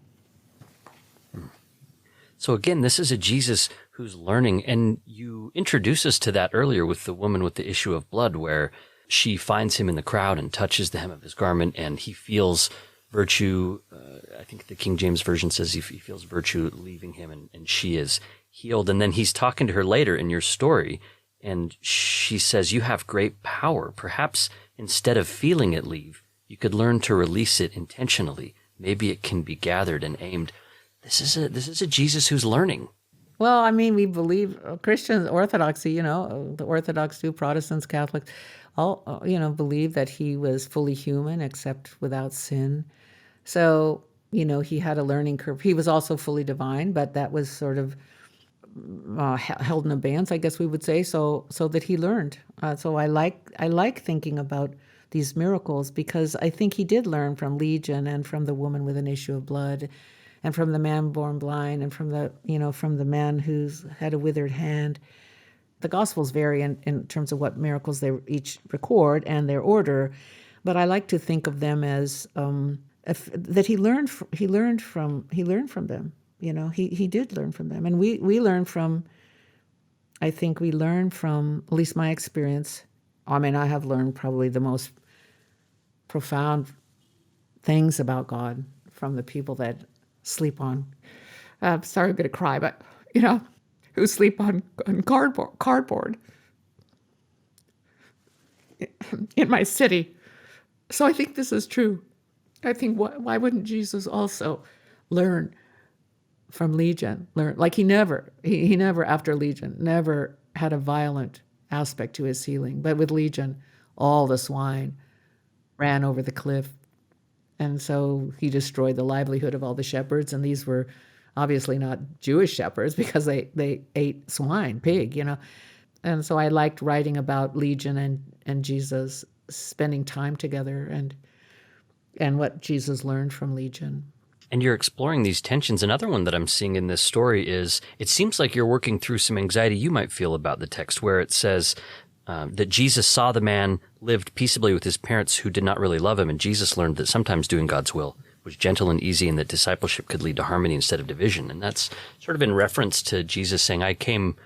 So again, this is a Jesus who's learning, and you introduce us to that earlier with the woman with the issue of blood, where she finds him in the crowd and touches the hem of his garment, and he feels virtue. I think the King James Version says he feels virtue leaving him, and she is healed. And then he's talking to her later in your story, and she says, "You have great power. Perhaps instead of feeling it leave, you could learn to release it intentionally. Maybe it can be gathered and aimed." This is a Jesus who's learning. Well, I mean, we believe Christians, Orthodoxy, the Orthodox do, Protestants, Catholics, all, believe that he was fully human except without sin. So, he had a learning curve. He was also fully divine, but that was sort of held in abeyance, I guess we would say, so that he learned. So I like thinking about these miracles because I think he did learn from Legion and from the woman with an issue of blood, and from the man born blind, and from the man who's had a withered hand. The Gospels vary in terms of what miracles they each record and their order, but I like to think of them as that he learned from them. He did learn from them, and we learn from. I think we learn from, at least my experience. I mean, I have learned probably the most profound things about God from the people that sleep on. Sorry, I'm going to cry, but who sleep on cardboard in my city. So I think this is true. I think why wouldn't Jesus also learn from Legion? Like he never after Legion never had a violent aspect to his healing, but with Legion, all the swine ran over the cliff, and so he destroyed the livelihood of all the shepherds, and these were obviously not Jewish shepherds because they ate swine, pig. And so I liked writing about Legion and Jesus spending time together and what Jesus learned from Legion. And you're exploring these tensions. Another one that I'm seeing in this story is it seems like you're working through some anxiety you might feel about the text where it says that Jesus saw the man lived peaceably with his parents who did not really love him. And Jesus learned that sometimes doing God's will was gentle and easy and that discipleship could lead to harmony instead of division. And that's sort of in reference to Jesus saying, I came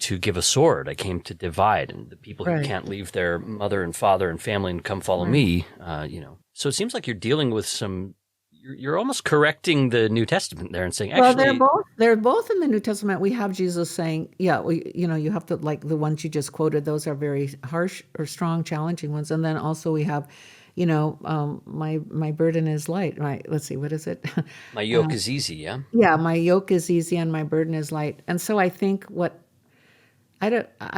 to give a sword. I came to divide. And the people who can't leave their mother and father and family and come follow me, So it seems like you're dealing with some... You're almost correcting the New Testament there and saying, actually... Well, they're both in the New Testament. We have Jesus saying, you have to, like the ones you just quoted, those are very harsh or strong, challenging ones. And then also we have, my burden is light. Let's see, what is it? My yoke is easy, yeah? Yeah, my yoke is easy and my burden is light. And so I think I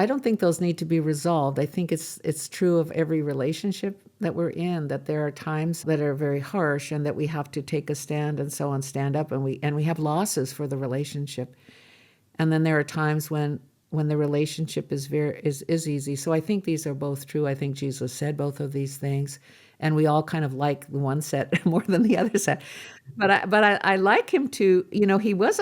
don't think those need to be resolved. I think it's true of every relationship that we're in, that there are times that are very harsh and that we have to take a stand and so on, stand up, and we have losses for the relationship. And then there are times when the relationship is easy. So I think these are both true. I think Jesus said both of these things, and we all kind of like the one set more than the other set. But I like him to, he was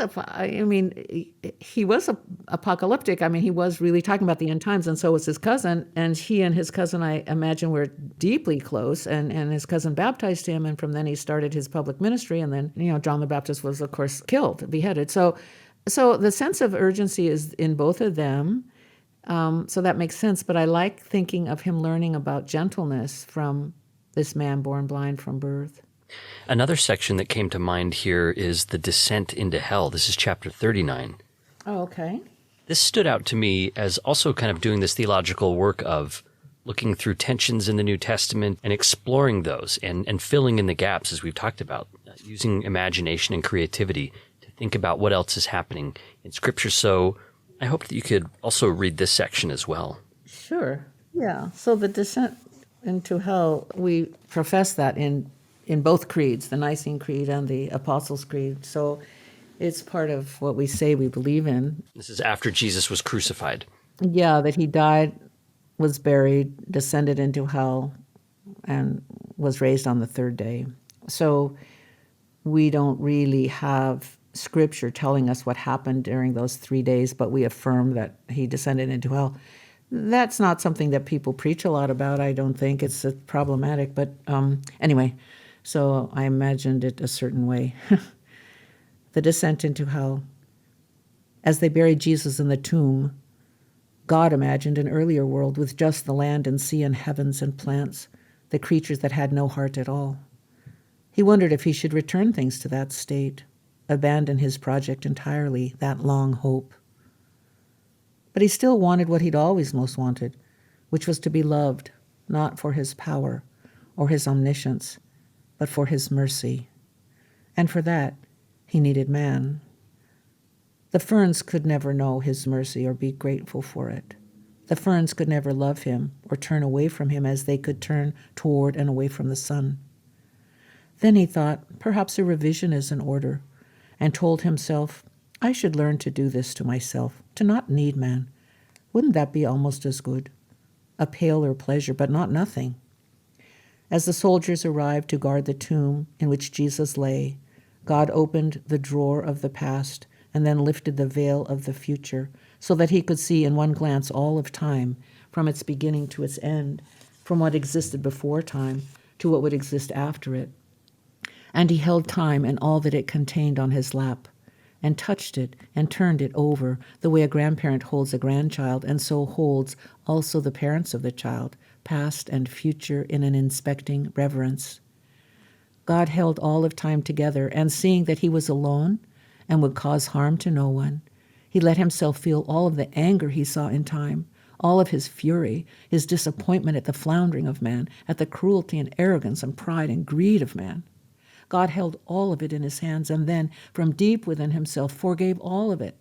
apocalyptic. I mean, he was really talking about the end times, and so was his cousin. And he and his cousin, I imagine, were deeply close. And his cousin baptized him, and from then he started his public ministry. And then, John the Baptist was, of course, killed, beheaded. So the sense of urgency is in both of them. So that makes sense. But I like thinking of him learning about gentleness from this man born blind from birth. Another section that came to mind here is the descent into hell. This is chapter 39. Oh, okay. This stood out to me as also kind of doing this theological work of looking through tensions in the New Testament and exploring those and filling in the gaps, as we've talked about, using imagination and creativity to think about what else is happening in Scripture. So I hope that you could also read this section as well. Sure. Yeah. So the descent into hell, we profess that in both creeds, the Nicene Creed and the Apostles' Creed. So it's part of what we say we believe in. This is after Jesus was crucified. Yeah, that he died, was buried, descended into hell, and was raised on the third day. So we don't really have Scripture telling us what happened during those 3 days, but we affirm that he descended into hell. That's not something that people preach a lot about, I don't think. It's problematic, but anyway, so I imagined it a certain way. The descent into hell. As they buried Jesus in the tomb, God imagined an earlier world with just the land and sea and heavens and plants, the creatures that had no heart at all. He wondered if he should return things to that state, abandon his project entirely, that long hope. But he still wanted what he'd always most wanted, which was to be loved, not for his power or his omniscience, but for his mercy. And for that, he needed man. The ferns could never know his mercy or be grateful for it. The ferns could never love him or turn away from him as they could turn toward and away from the sun. Then he thought, perhaps a revision is in order, and told himself, I should learn to do this to myself, to not need man. Wouldn't that be almost as good? A paler pleasure, but not nothing. As the soldiers arrived to guard the tomb in which Jesus lay, God opened the drawer of the past and then lifted the veil of the future so that he could see in one glance all of time, from its beginning to its end, from what existed before time to what would exist after it. And he held time and all that it contained on his lap, and touched it and turned it over the way a grandparent holds a grandchild, and so holds also the parents of the child, past and future, in an inspecting reverence. God held all of time together, and seeing that he was alone and would cause harm to no one, he let himself feel all of the anger he saw in time, all of his fury, his disappointment at the floundering of man, at the cruelty and arrogance and pride and greed of man. God held all of it in his hands, and then, from deep within himself, forgave all of it,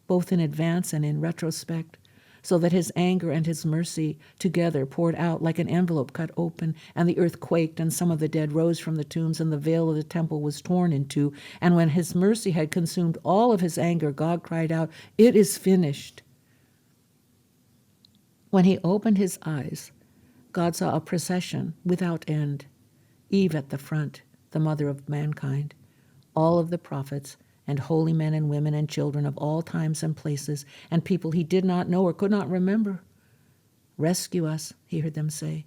both in advance and in retrospect, so that his anger and his mercy together poured out like an envelope cut open, and the earth quaked, and some of the dead rose from the tombs, and the veil of the temple was torn in two. And when his mercy had consumed all of his anger, God cried out, "It is finished." When he opened his eyes, God saw a procession without end, Eve at the front, the mother of mankind, all of the prophets, and holy men and women and children of all times and places, and people he did not know or could not remember. "Rescue us," he heard them say.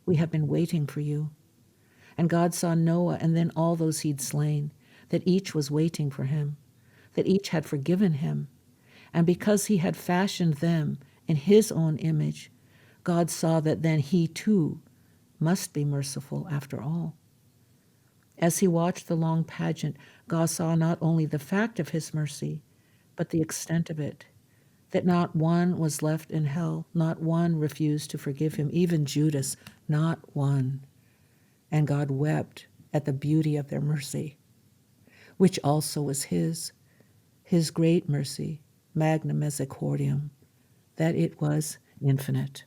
"We have been waiting for you." And God saw Noah and then all those he'd slain, that each was waiting for him, that each had forgiven him. And because he had fashioned them in his own image, God saw that then he too must be merciful after all. As he watched the long pageant, God saw not only the fact of his mercy, but the extent of it, that not one was left in hell, not one refused to forgive him, even Judas, not one. And God wept at the beauty of their mercy, which also was his great mercy, magnum misericordiam, that it was infinite.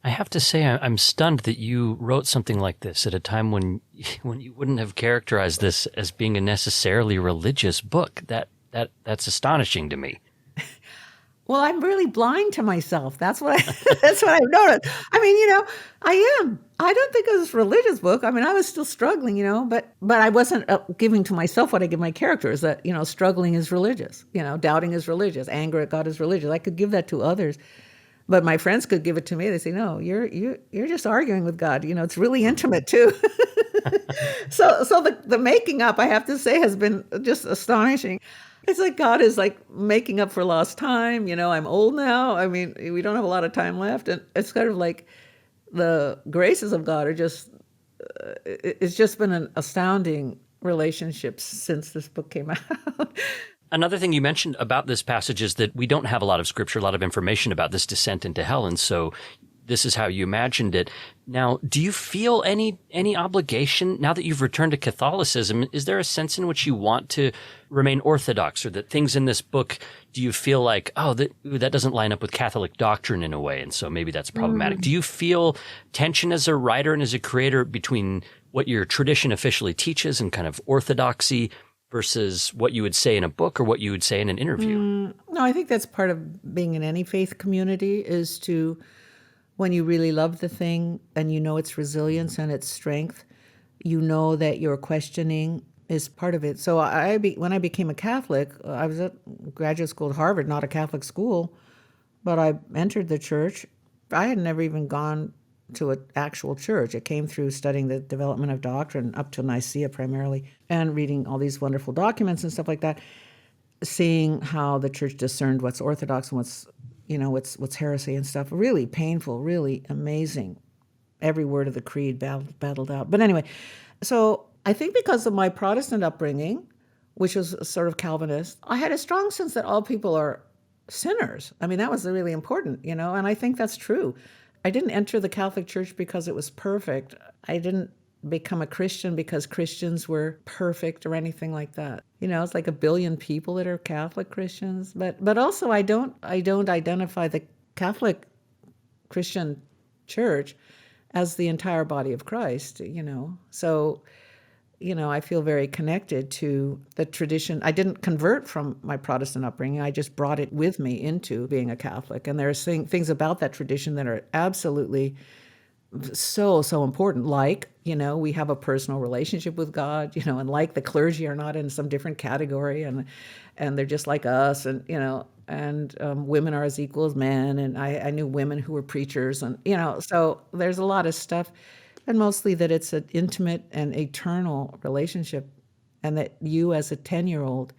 I have to say, I'm stunned that you wrote something like this at a time when you wouldn't have characterized this as being a necessarily religious book. That's astonishing to me. Well, I'm really blind to myself. That's what that's what I've noticed. I mean, I am. I don't think it was a religious book. I mean, I was still struggling, but I wasn't giving to myself what I give my characters, that, struggling is religious, doubting is religious, anger at God is religious. I could give that to others. But my friends could give it to me. They say, "No, you're just arguing with God. It's really intimate too." So the making up, I have to say, has been just astonishing. It's like God is like making up for lost time. I'm old now. I mean, we don't have a lot of time left, and it's kind of like the graces of God are just. It's just been an astounding relationship since this book came out. Another thing you mentioned about this passage is that we don't have a lot of scripture, a lot of information about this descent into hell, and so this is how you imagined it. Now, do you feel any obligation, now that you've returned to Catholicism, is there a sense in which you want to remain orthodox, or that things in this book, do you feel like, that doesn't line up with Catholic doctrine in a way, and so maybe that's problematic? Do you feel tension as a writer and as a creator between what your tradition officially teaches and kind of orthodoxy versus what you would say in a book or what you would say in an interview? No, I think that's part of being in any faith community, is to, when you really love the thing and its resilience and its strength, that your questioning is part of it. So when I became a Catholic, I was at graduate school at Harvard, not a Catholic school, but I entered the church. I had never even gone to an actual church. It came through studying the development of doctrine up to Nicaea primarily, and reading all these wonderful documents and stuff like that, seeing how the church discerned what's orthodox and what's heresy and stuff. Really painful, really amazing. Every word of the creed battled out. But anyway, so I think because of my Protestant upbringing, which was sort of Calvinist, I had a strong sense that all people are sinners. I mean, that was really important, and I think that's true. I didn't enter the Catholic Church because it was perfect. I didn't become a Christian because Christians were perfect or anything like that. It's like 1 billion people that are Catholic Christians, but also I don't identify the Catholic Christian Church as the entire body of Christ. So I feel very connected to the tradition. I didn't convert from my Protestant upbringing. I just brought it with me into being a Catholic. And there are things about that tradition that are absolutely so important. Like, we have a personal relationship with God, and like the clergy are not in some different category, and they're just like us, and, women are as equal as men. And I knew women who were preachers, and, so there's a lot of stuff. And mostly that it's an intimate and eternal relationship, and that you as a 10-year-old,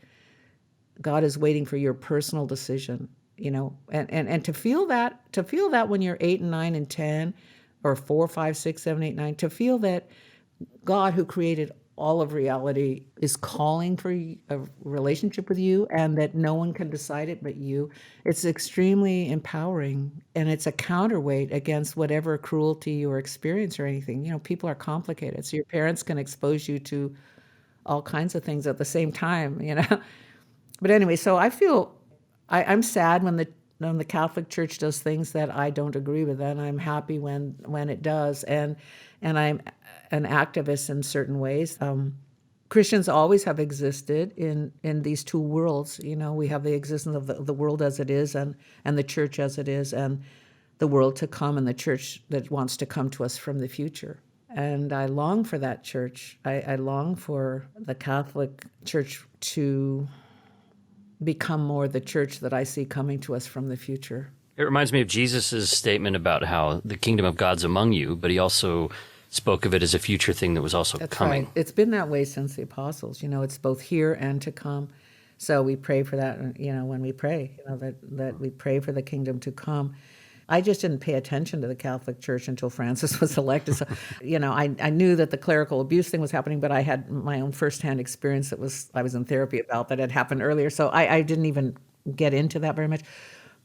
God is waiting for your personal decision, and to feel that when you're 8 and 9 and 10, or 4, 5, 6, 7, 8, 9, to feel that God, who created all of reality, is calling for a relationship with you, and that no one can decide it but you. It's extremely empowering, and it's a counterweight against whatever cruelty or experience or anything. People are complicated, so your parents can expose you to all kinds of things at the same time. But anyway, so I feel I'm sad when the Catholic Church does things that I don't agree with, and I'm happy when it does, and I'm an activist in certain ways. Christians always have existed in these two worlds. We have the existence of the world as it is, and the church as it is, and the world to come, and the church that wants to come to us from the future. And I long for that church. I long for the Catholic Church to become more the church that I see coming to us from the future. It reminds me of Jesus' statement about how the kingdom of God's among you, but he also spoke of it as a future thing that was also coming. Right. It's been that way since the apostles. It's both here and to come. So we pray for that, when we pray, that we pray for the kingdom to come. I just didn't pay attention to the Catholic Church until Francis was elected. So, I knew that the clerical abuse thing was happening, but I had my own firsthand experience I was in therapy about that had happened earlier. So I didn't even get into that very much.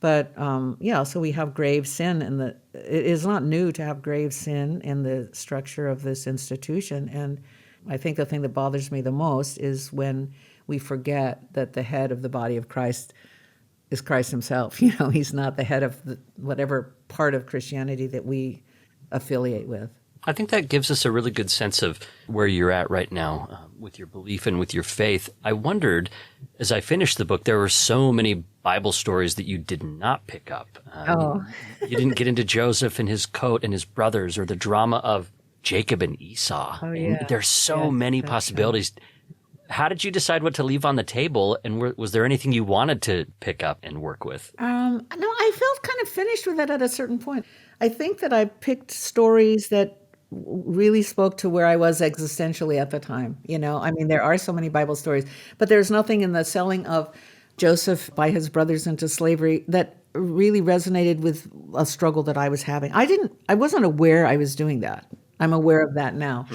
But so we have grave sin, and it is not new to have grave sin in the structure of this institution. And I think the thing that bothers me the most is when we forget that the head of the body of Christ is Christ himself. He's not the head of whatever part of Christianity that we affiliate with. I think that gives us a really good sense of where you're at right now with your belief and with your faith. I wondered, as I finished the book, there were so many Bible stories that you did not pick up. You didn't get into Joseph and his coat and his brothers, or the drama of Jacob and Esau. Oh, yeah. And there's so many possibilities. Right. How did you decide what to leave on the table, and was there anything you wanted to pick up and work with? No, I felt kind of finished with it at a certain point. I think that I picked stories that really spoke to where I was existentially at the time. There are so many Bible stories, but there's nothing in the selling of Joseph by his brothers into slavery that really resonated with a struggle that I was having. I wasn't aware I was doing that. I'm aware of that now.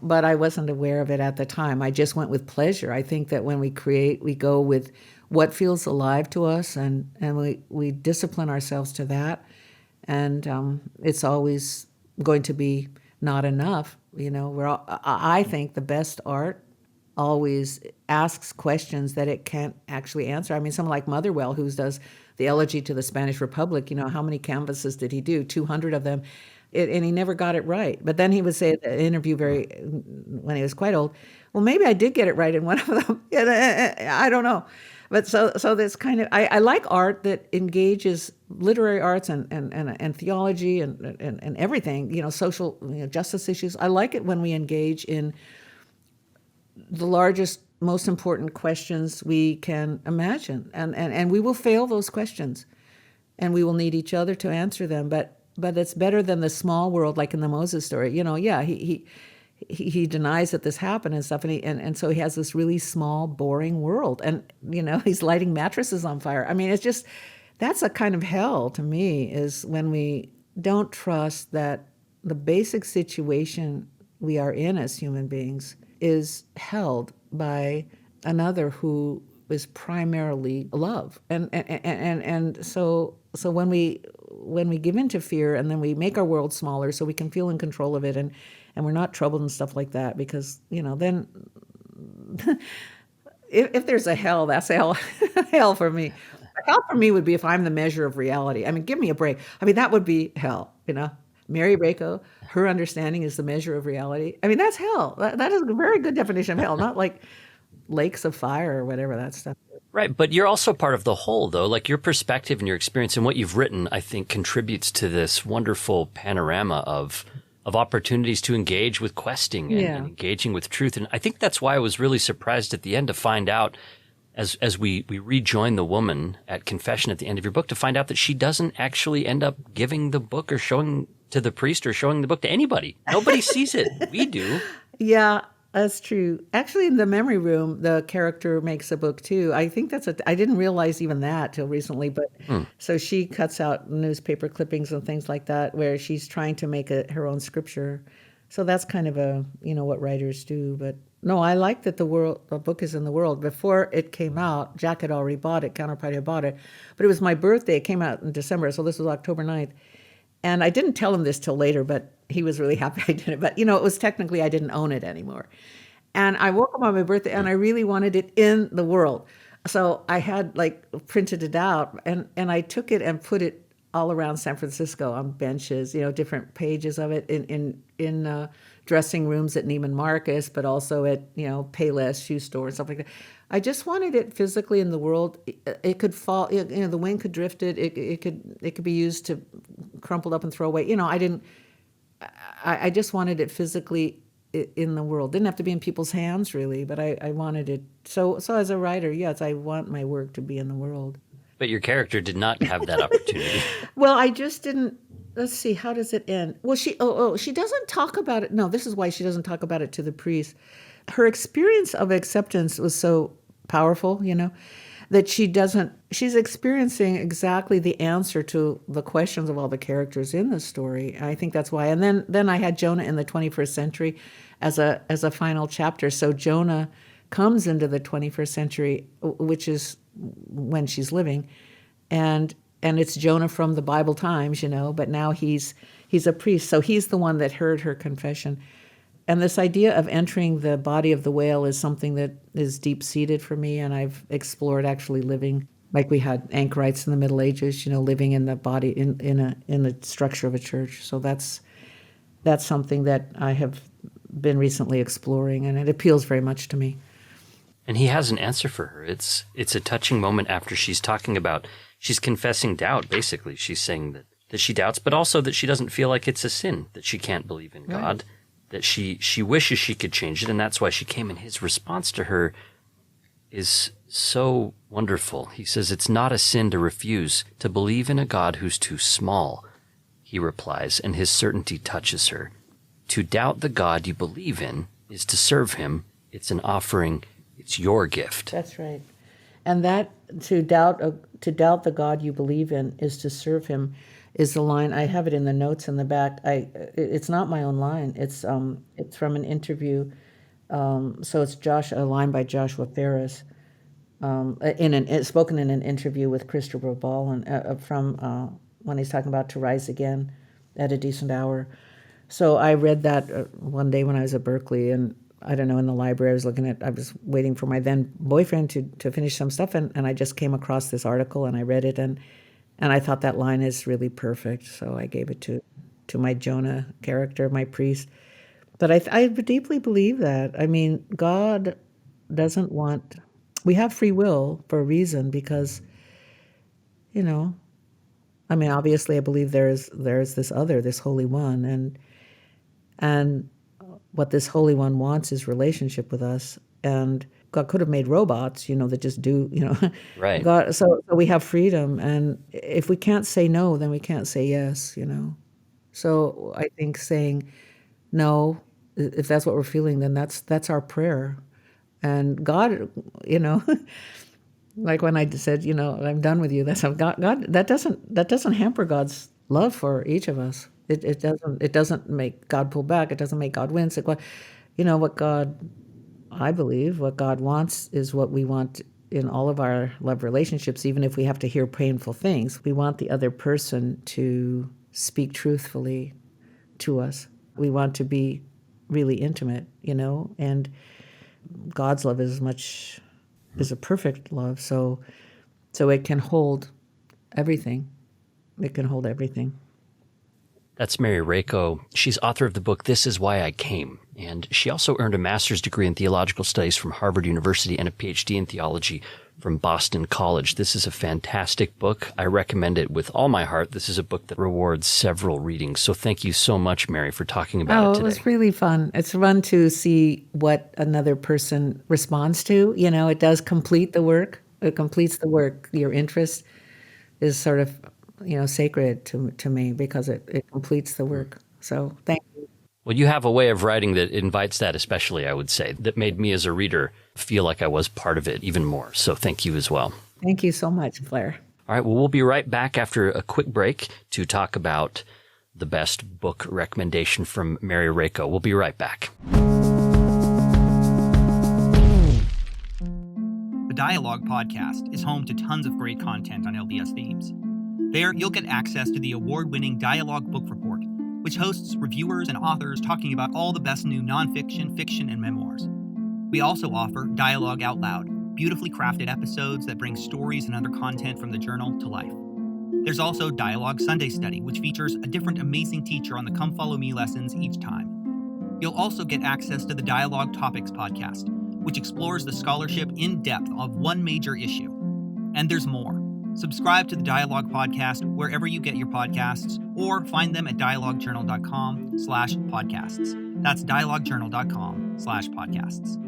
But I wasn't aware of it at the time. I just went with pleasure. I think that when we create, we go with what feels alive to us, and we discipline ourselves to that. And it's always going to be not enough. I think the best art always asks questions that it can't actually answer. Someone like Motherwell, who does the Elegy to the Spanish Republic, how many canvases did he do? 200 of them. And he never got it right. But then he would say in an interview when he was quite old, well, maybe I did get it right in one of them. I don't know. But so this kind of, I like art that engages literary arts and theology and everything, social justice issues. I like it when we engage in the largest, most important questions we can imagine. And we will fail those questions, and we will need each other to answer them. But it's better than the small world, like in the Moses story. He denies that this happened and stuff, and so he has this really small, boring world, and he's lighting mattresses on fire. It's just, that's a kind of hell to me, is when we don't trust that the basic situation we are in as human beings is held by another who is primarily love, and so when we give in to fear, and then we make our world smaller so we can feel in control of it, and we're not troubled and stuff like that, because, then if there's a hell, that's hell, hell for me. Hell for me would be if I'm the measure of reality. I mean, give me a break. I mean, that would be hell. Mary Rakow, her understanding is the measure of reality. I mean, that's hell. That is a very good definition of hell, not like lakes of fire or whatever that stuff is. Right, but you're also part of the whole, though. Like, your perspective and your experience and what you've written, I think, contributes to this wonderful panorama of opportunities to engage with questing and engaging with truth. And I think that's why I was really surprised at the end to find out, as we rejoin the woman at confession at the end of your book, to find out that she doesn't actually end up giving the book or showing to the priest or showing the book to anybody. Nobody sees it. We do. Yeah, that's true. Actually, in the memory room, the character makes a book too. I think I didn't realize even that till recently, but so she cuts out newspaper clippings and things like that where she's trying to make her own scripture. So that's kind of what writers do. But no, I like that the book is in the world. Before it came out, Jack had already bought it, Counterparty had bought it, but it was my birthday. It came out in December, so this was October 9th. And I didn't tell him this till later, but he was really happy I did it. But, it was technically I didn't own it anymore. And I woke up on my birthday and I really wanted it in the world. So I had printed it out and I took it and put it all around San Francisco on benches, different pages of it in dressing rooms at Neiman Marcus, but also at, Payless shoe store and stuff like that. I just wanted it physically in the world. It could fall, the wind could drift it. It could be used to crumpled up and throw away. I just wanted it physically in the world. Didn't have to be in people's hands really, but I wanted it. So as a writer, yes, I want my work to be in the world. But your character did not have that opportunity. Well, I just didn't. Let's see, how does it end? Well, she doesn't talk about it. No, this is why she doesn't talk about it to the priest. Her experience of acceptance was so powerful, that she's experiencing exactly the answer to the questions of all the characters in the story. I think that's why. And then I had Jonah in the 21st century as a final chapter. So Jonah comes into the 21st century, which is when she's living, and it's Jonah from the Bible times, but now he's a priest. So he's the one that heard her confession. And this idea of entering the body of the whale is something that is deep-seated for me, and I've explored actually living, like we had anchorites in the Middle Ages, living in the body, in the structure of a church. So that's something that I have been recently exploring, and it appeals very much to me. And he has an answer for her. It's a touching moment after she's confessing doubt, basically. She's saying that she doubts, but also that she doesn't feel like it's a sin, that she can't believe in God, that she wishes she could change it, and that's why she came. And his response to her is so wonderful. He says, "It's not a sin to refuse to believe in a God who's too small," he replies, and his certainty touches her. "To doubt the God you believe in is to serve him. It's an offering. It's your gift." That's right. And that to doubt the God you believe in is to serve him is the line. I have it in the notes in the back. It's not my own line. It's from an interview. So it's a line by Joshua Ferris, spoken in an interview with Christopher Ball, from when he's talking about to rise again at a decent hour. So I read that one day when I was at Berkeley, and I don't know, in the library, I was waiting for my then boyfriend to finish some stuff, and I just came across this article, and I read it, and I thought that line is really perfect, so I gave it to my Jonah character, my priest. But I deeply believe that. I mean, God doesn't want... We have free will for a reason, because, obviously I believe there's this other, this Holy One, and what this Holy One wants is relationship with us. And God could have made robots, that just do, Right. God, so we have freedom. And if we can't say no, then we can't say yes, So I think saying no, if that's what we're feeling, then that's our prayer. And God, like when I said, I'm done with you, that's how God, that doesn't hamper God's love for each of us. It doesn't make God pull back. It doesn't make God wince. I believe what God wants is what we want in all of our love relationships, even if we have to hear painful things. We want the other person to speak truthfully to us. We want to be really intimate, and God's love is a perfect love. So it can hold everything. It can hold everything. That's Mary Rakow. She's author of the book, This Is Why I Came. And she also earned a master's degree in theological studies from Harvard University and a PhD in theology from Boston College. This is a fantastic book. I recommend it with all my heart. This is a book that rewards several readings. So thank you so much, Mary, for talking about it today. It was really fun. It's fun to see what another person responds to. It does complete the work. It completes the work. Your interest is sort of sacred to me because it completes the work. So thank you. Well, you have a way of writing that invites that, especially, I would say, that made me as a reader feel like I was part of it even more. So thank you as well. Thank you so much, Blair. All right. Well, we'll be right back after a quick break to talk about the best book recommendation from Mary Rakow. We'll be right back. The Dialogue podcast is home to tons of great content on LDS themes. There, you'll get access to the award-winning Dialogue Book Report, which hosts reviewers and authors talking about all the best new nonfiction, fiction, and memoirs. We also offer Dialogue Out Loud, beautifully crafted episodes that bring stories and other content from the journal to life. There's also Dialogue Sunday Study, which features a different amazing teacher on the Come Follow Me lessons each time. You'll also get access to the Dialogue Topics podcast, which explores the scholarship in depth of one major issue. And there's more. Subscribe to the Dialogue podcast wherever you get your podcasts, or find them at dialoguejournal.com/podcasts. That's dialoguejournal.com/podcasts.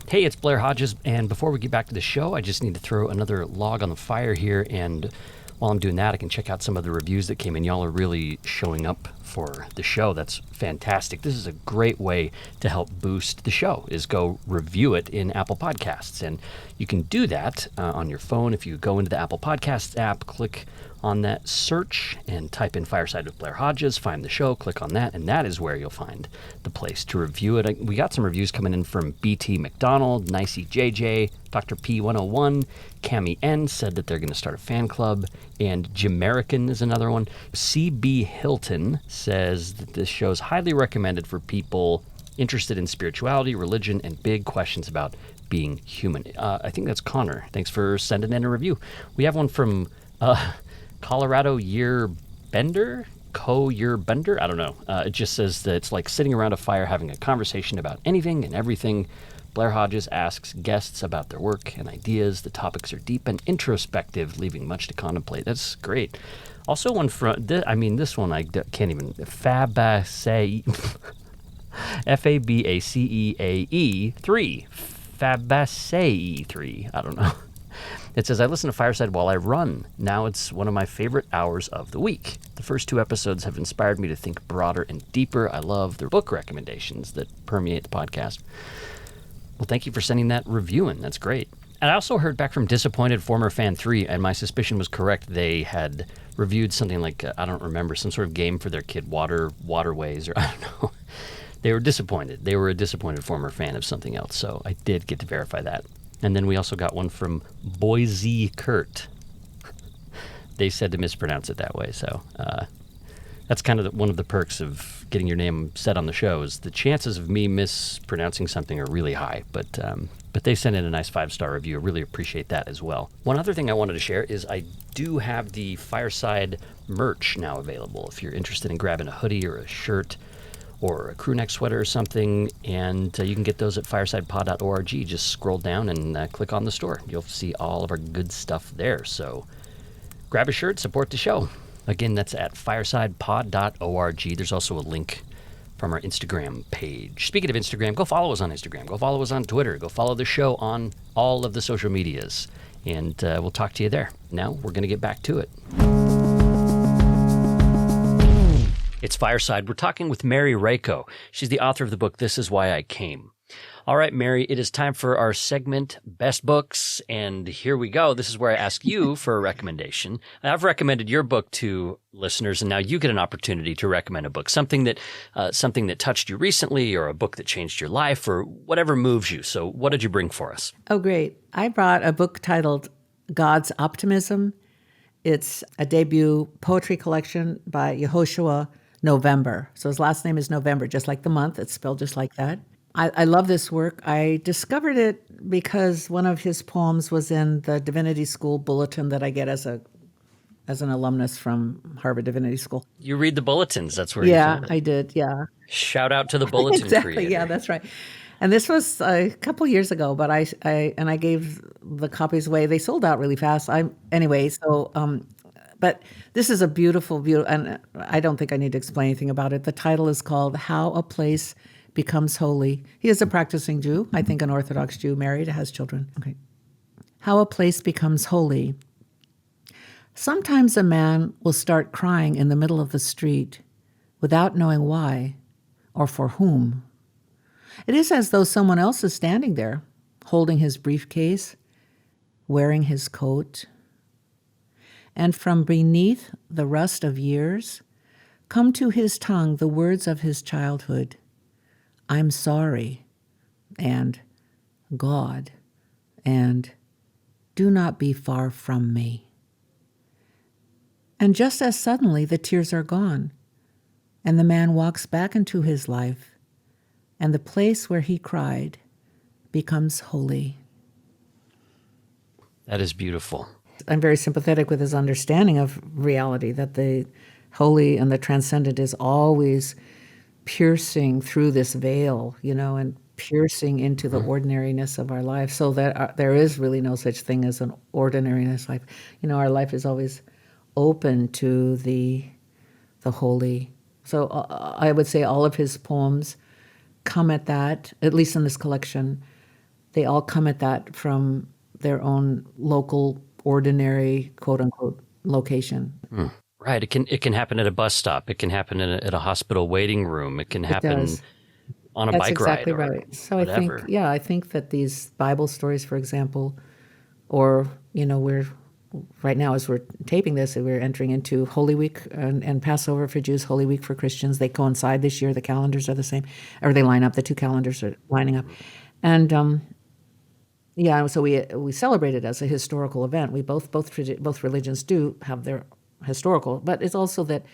Hey, it's Blair Hodges, and before we get back to the show, I just need to throw another log on the fire here, and while I'm doing that, I can check out some of the reviews that came in. Y'all are really showing up for the show. That's fantastic. This is a great way to help boost the show, is go review it in Apple Podcasts. And you can do that on your phone. If you go into the Apple Podcasts app, click on that search and type in Fireside with Blair Hodges, find the show, click on that, and that is where you'll find the place to review it. We got some reviews coming in from BT McDonald, Nicey JJ, Dr. P101, Cami N said that they're going to start a fan club, and Jamerican is another one. CB Hilton says that this show is highly recommended for people interested in spirituality, religion, and big questions about being human. I think that's Connor. Thanks for sending in a review. We have one from Colorado Year Bender? Year Bender? I don't know. It just says that it's like sitting around a fire having a conversation about anything and everything. Blair Hodges asks guests about their work and ideas. The topics are deep and introspective, leaving much to contemplate. That's great. Also one from, this one I can't even, Fabaceae, Fabaceae 3. Fabaceae 3. I don't know. It says, I listen to Fireside while I run. Now it's one of my favorite hours of the week. The first 2 episodes have inspired me to think broader and deeper. I love the book recommendations that permeate the podcast. Well, thank you for sending that review in. That's great. And I also heard back from Disappointed Former Fan 3, and my suspicion was correct. They had reviewed something like, I don't remember, some sort of game for their kid, Waterways, or I don't know. They were disappointed. They were a disappointed former fan of something else, so I did get to verify that. And then we also got one from Boise Kurt. They said to mispronounce it that way, so that's kind of one of the perks of getting your name said on the show is the chances of me mispronouncing something are really high, but they sent in a nice 5-star review. I really appreciate that as well. One other thing I wanted to share is I do have the Fireside merch now available. If you're interested in grabbing a hoodie or a shirt or a crew neck sweater or something, and you can get those at firesidepod.org. Just scroll down and click on the store. You'll see all of our good stuff there. So grab a shirt, support the show. Again, that's at firesidepod.org. There's also a link from our Instagram page. Speaking of Instagram, go follow us on Instagram. Go follow us on Twitter. Go follow the show on all of the social medias. And we'll talk to you there. Now we're going to get back to it. It's Fireside. We're talking with Mary Rakow. She's the author of the book, This Is Why I Came. All right, Mary, it is time for our segment, Best Books, and here we go. This is where I ask you for a recommendation. I've recommended your book to listeners, and now you get an opportunity to recommend a book, something that touched you recently, or a book that changed your life, or whatever moves you. So what did you bring for us? Oh, great. I brought a book titled God's Optimism. It's a debut poetry collection by Yehoshua November. So his last name is November, just like the month. It's spelled just like that. I love this work. I discovered it because one of his poems was in the Divinity School bulletin that I get as an alumnus from Harvard Divinity School. You read the bulletins. That's where Yeah, you found it. I did. Yeah. Shout out to the bulletin Exactly. creator. Yeah, that's right. And this was a couple years ago, but I gave the copies away. They sold out really fast. But this is a beautiful, and I don't think I need to explain anything about it. The title is called "How a Place Becomes Holy." He is a practicing Jew, I think an Orthodox Jew, married, has children. Okay. How a place becomes holy. Sometimes a man will start crying in the middle of the street without knowing why or for whom. It is as though someone else is standing there, holding his briefcase, wearing his coat. And from beneath the rust of years come to his tongue the words of his childhood. I'm sorry, and God, and do not be far from me. And just as suddenly the tears are gone, and the man walks back into his life, and the place where he cried becomes holy. That is beautiful. I'm very sympathetic with his understanding of reality, that the holy and the transcendent is always piercing through this veil, and piercing into the ordinariness of our life, so that there is really no such thing as an ordinariness life. Our life is always open to the holy. So I would say all of his poems come at that, at least in this collection, they all come at that from their own local, ordinary, quote unquote, location. Right. It can happen at a bus stop. It can happen at a hospital waiting room. It can happen on a That's bike exactly ride. Right. So whatever. I think that these Bible stories, for example, or we're right now, as we're taping this, we're entering into Holy Week and Passover for Jews, Holy Week for Christians. They coincide this year. The calendars are the same, or they line up. The two calendars are lining up, and so we celebrate it as a historical event. We both religions do have their historical, but it's also that,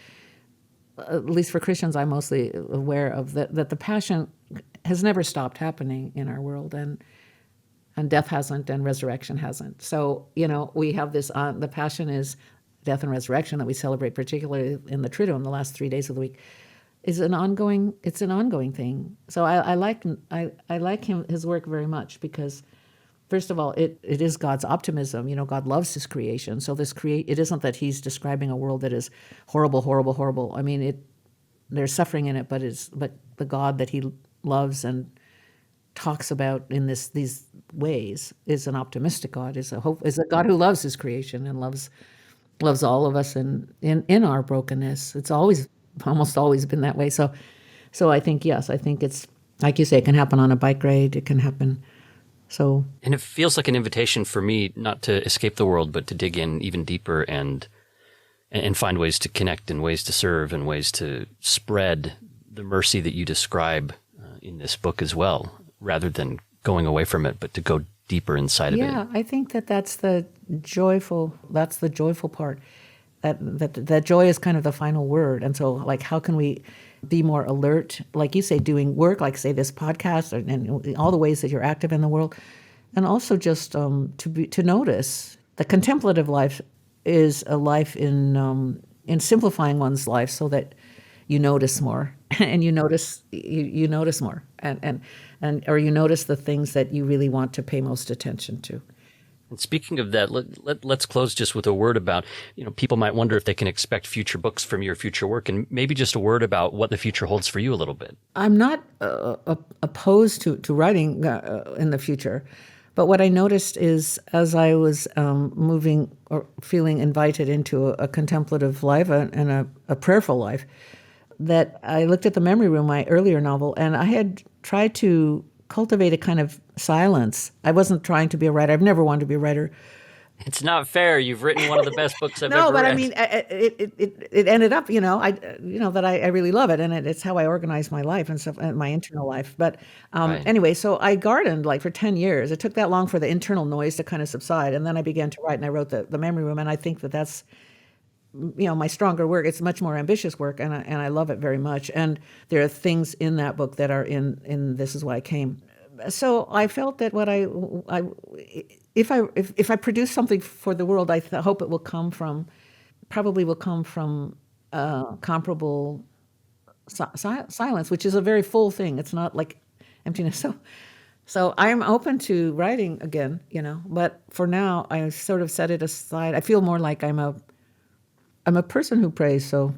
at least for Christians, I'm mostly aware of that the Passion has never stopped happening in our world, and death hasn't, and resurrection hasn't. So, we have this, the Passion is death and resurrection that we celebrate, particularly in the Triduum, the last 3 days of the week, it's an ongoing thing. So I like his work very much because, first of all, it is God's optimism. God loves his creation. So it isn't that he's describing a world that is horrible, horrible, horrible. I mean, there's suffering in it, but the God that he loves and talks about in these ways is an optimistic God, is a God who loves his creation and loves all of us in our brokenness. It's almost always been that way. So I think, yes, it's like you say, it can happen on a bike ride. It can happen. So, and it feels like an invitation for me not to escape the world, but to dig in even deeper and find ways to connect and ways to serve and ways to spread the mercy that you describe in this book as well, rather than going away from it, but to go deeper inside of it. Yeah, I think that's the joyful part. That joy is kind of the final word. And so, like, how can we be more alert, like you say, doing work, like say this podcast, and all the ways that you're active in the world, and also just to notice. The contemplative life is a life in simplifying one's life so that you notice more, and you notice more, or you notice the things that you really want to pay most attention to. And speaking of that, let's close just with a word about, people might wonder if they can expect future books from your future work, and maybe just a word about what the future holds for you a little bit. I'm not opposed to writing in the future, but what I noticed is, as I was moving or feeling invited into a contemplative life and a prayerful life, that I looked at the Memory Room, my earlier novel, and I had tried to cultivate a kind of silence. I wasn't trying to be a writer. I've never wanted to be a writer. It's not fair. You've written one of the best books I've ever read. No, but I mean, it ended up, that I really love it, and it's how I organize my life and stuff, and my internal life. But Right. anyway, so I gardened like for 10 years. It took that long for the internal noise to kind of subside, and then I began to write, and I wrote the Memory Room, and I think that's my stronger work. It's much more ambitious work, and I love it very much. And there are things in that book that are in This Is Why I Came. So I felt that if I produce something for the world, I hope it will come from comparable silence, which is a very full thing. It's not like emptiness. So I'm open to writing again, but for now I sort of set it aside. I feel more like I'm a person who prays. So,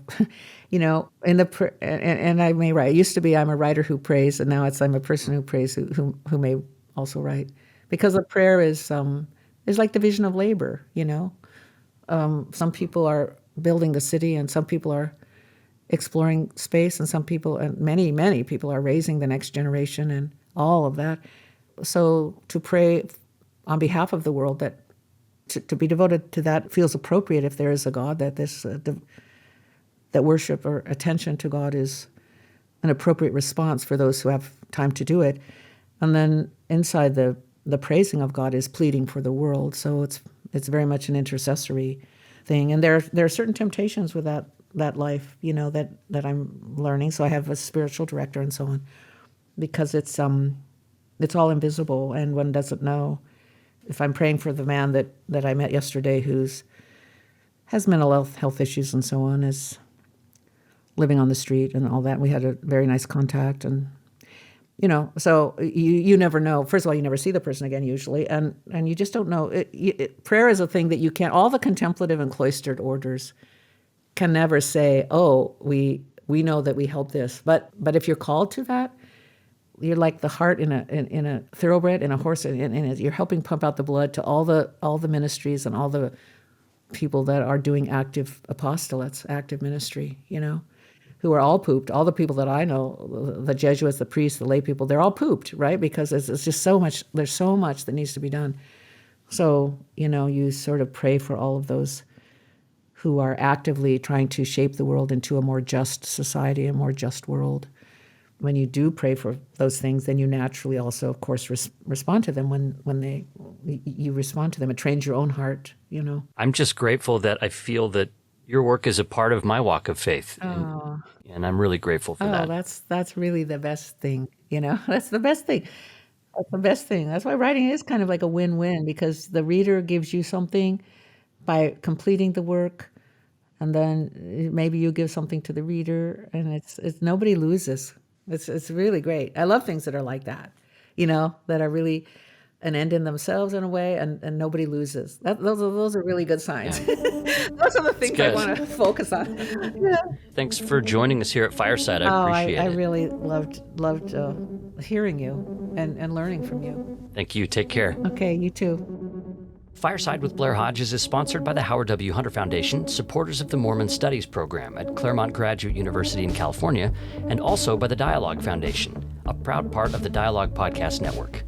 and I may write. It used to be I'm a writer who prays, and now I'm a person who prays who may also write, because a prayer is like division of labor. Some people are building the city, and some people are exploring space, and some people, and many people are raising the next generation, and all of that. So to pray on behalf of the world, that to be devoted to that feels appropriate if there is a God, that that worship or attention to God is an appropriate response for those who have time to do it. And then inside the praising of God is pleading for the world. So it's very much an intercessory thing. And there are certain temptations with that life, that I'm learning. So I have a spiritual director and so on, because it's all invisible, and one doesn't know. If I'm praying for the man that I met yesterday has mental health issues and so on, is living on the street and all that, we had a very nice contact, and so you never know. First of all, you never see the person again usually, and you just don't know. Prayer is a thing that you can't. All the contemplative and cloistered orders can never say, "Oh, we know that we help this," but if you're called to that, you're like the heart in a thoroughbred, in a horse, and you're helping pump out the blood to all the ministries and all the people that are doing active apostolates, active ministry, who are all pooped. All the people that I know, the Jesuits, the priests, the lay people, they're all pooped, right? Because it's just so much. There's so much that needs to be done. So you sort of pray for all of those who are actively trying to shape the world into a more just society, a more just world. When you do pray for those things, then you naturally also, of course, respond to them when you respond to them. It trains your own heart, I'm just grateful that I feel that your work is a part of my walk of faith. And I'm really grateful for that. That's really the best thing, That's the best thing. That's the best thing. That's why writing is kind of like a win-win, because the reader gives you something by completing the work, and then maybe you give something to the reader, and it's nobody loses. It's really great. I love things that are like that, that are really an end in themselves in a way, and nobody loses. Those are really good signs. Those are the things I want to focus on. Yeah. Thanks for joining us here at Fireside. I appreciate it. I really loved hearing you and learning from you. Thank you. Take care. Okay, you too. Fireside with Blair Hodges is sponsored by the Howard W. Hunter Foundation, supporters of the Mormon Studies program at Claremont Graduate University in California, and also by the Dialogue Foundation, a proud part of the Dialogue Podcast Network.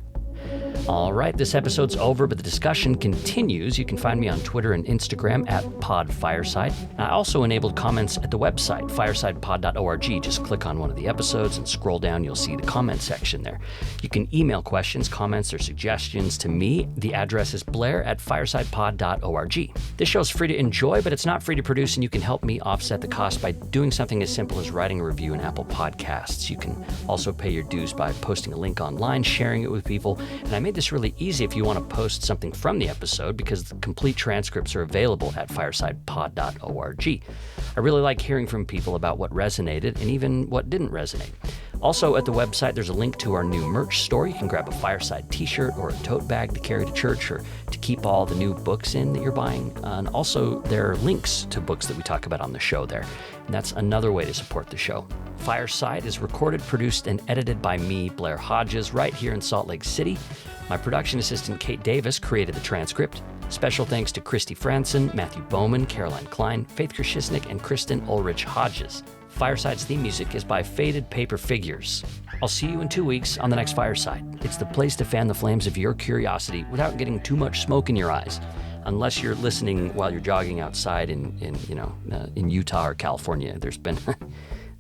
All right, this episode's over, but the discussion continues. You can find me on Twitter and Instagram at PodFireside. I also enabled comments at the website, firesidepod.org. Just click on one of the episodes and scroll down. You'll see the comment section there. You can email questions, comments, or suggestions to me. The address is blair@firesidepod.org. This show's free to enjoy, but it's not free to produce, and you can help me offset the cost by doing something as simple as writing a review in Apple Podcasts. You can also pay your dues by posting a link online, sharing it with people, and I made this really easy if you want to post something from the episode, because the complete transcripts are available at firesidepod.org. I really like hearing from people about what resonated and even what didn't resonate. Also, at the website, there's a link to our new merch store. You can grab a Fireside t-shirt or a tote bag to carry to church, or to keep all the new books in that you're buying. And also, there are links to books that we talk about on the show there. And that's another way to support the show. Fireside is recorded, produced, and edited by me, Blair Hodges, right here in Salt Lake City. My production assistant, Kate Davis, created the transcript. Special thanks to Christy Franson, Matthew Bowman, Caroline Klein, Faith Krishnisnik, and Kristen Ulrich Hodges. Fireside's theme music is by Faded Paper Figures. I'll see you in 2 weeks on the next Fireside. It's the place to fan the flames of your curiosity without getting too much smoke in your eyes. Unless you're listening while you're jogging outside in Utah or California. There's been,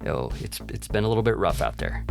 it's been a little bit rough out there.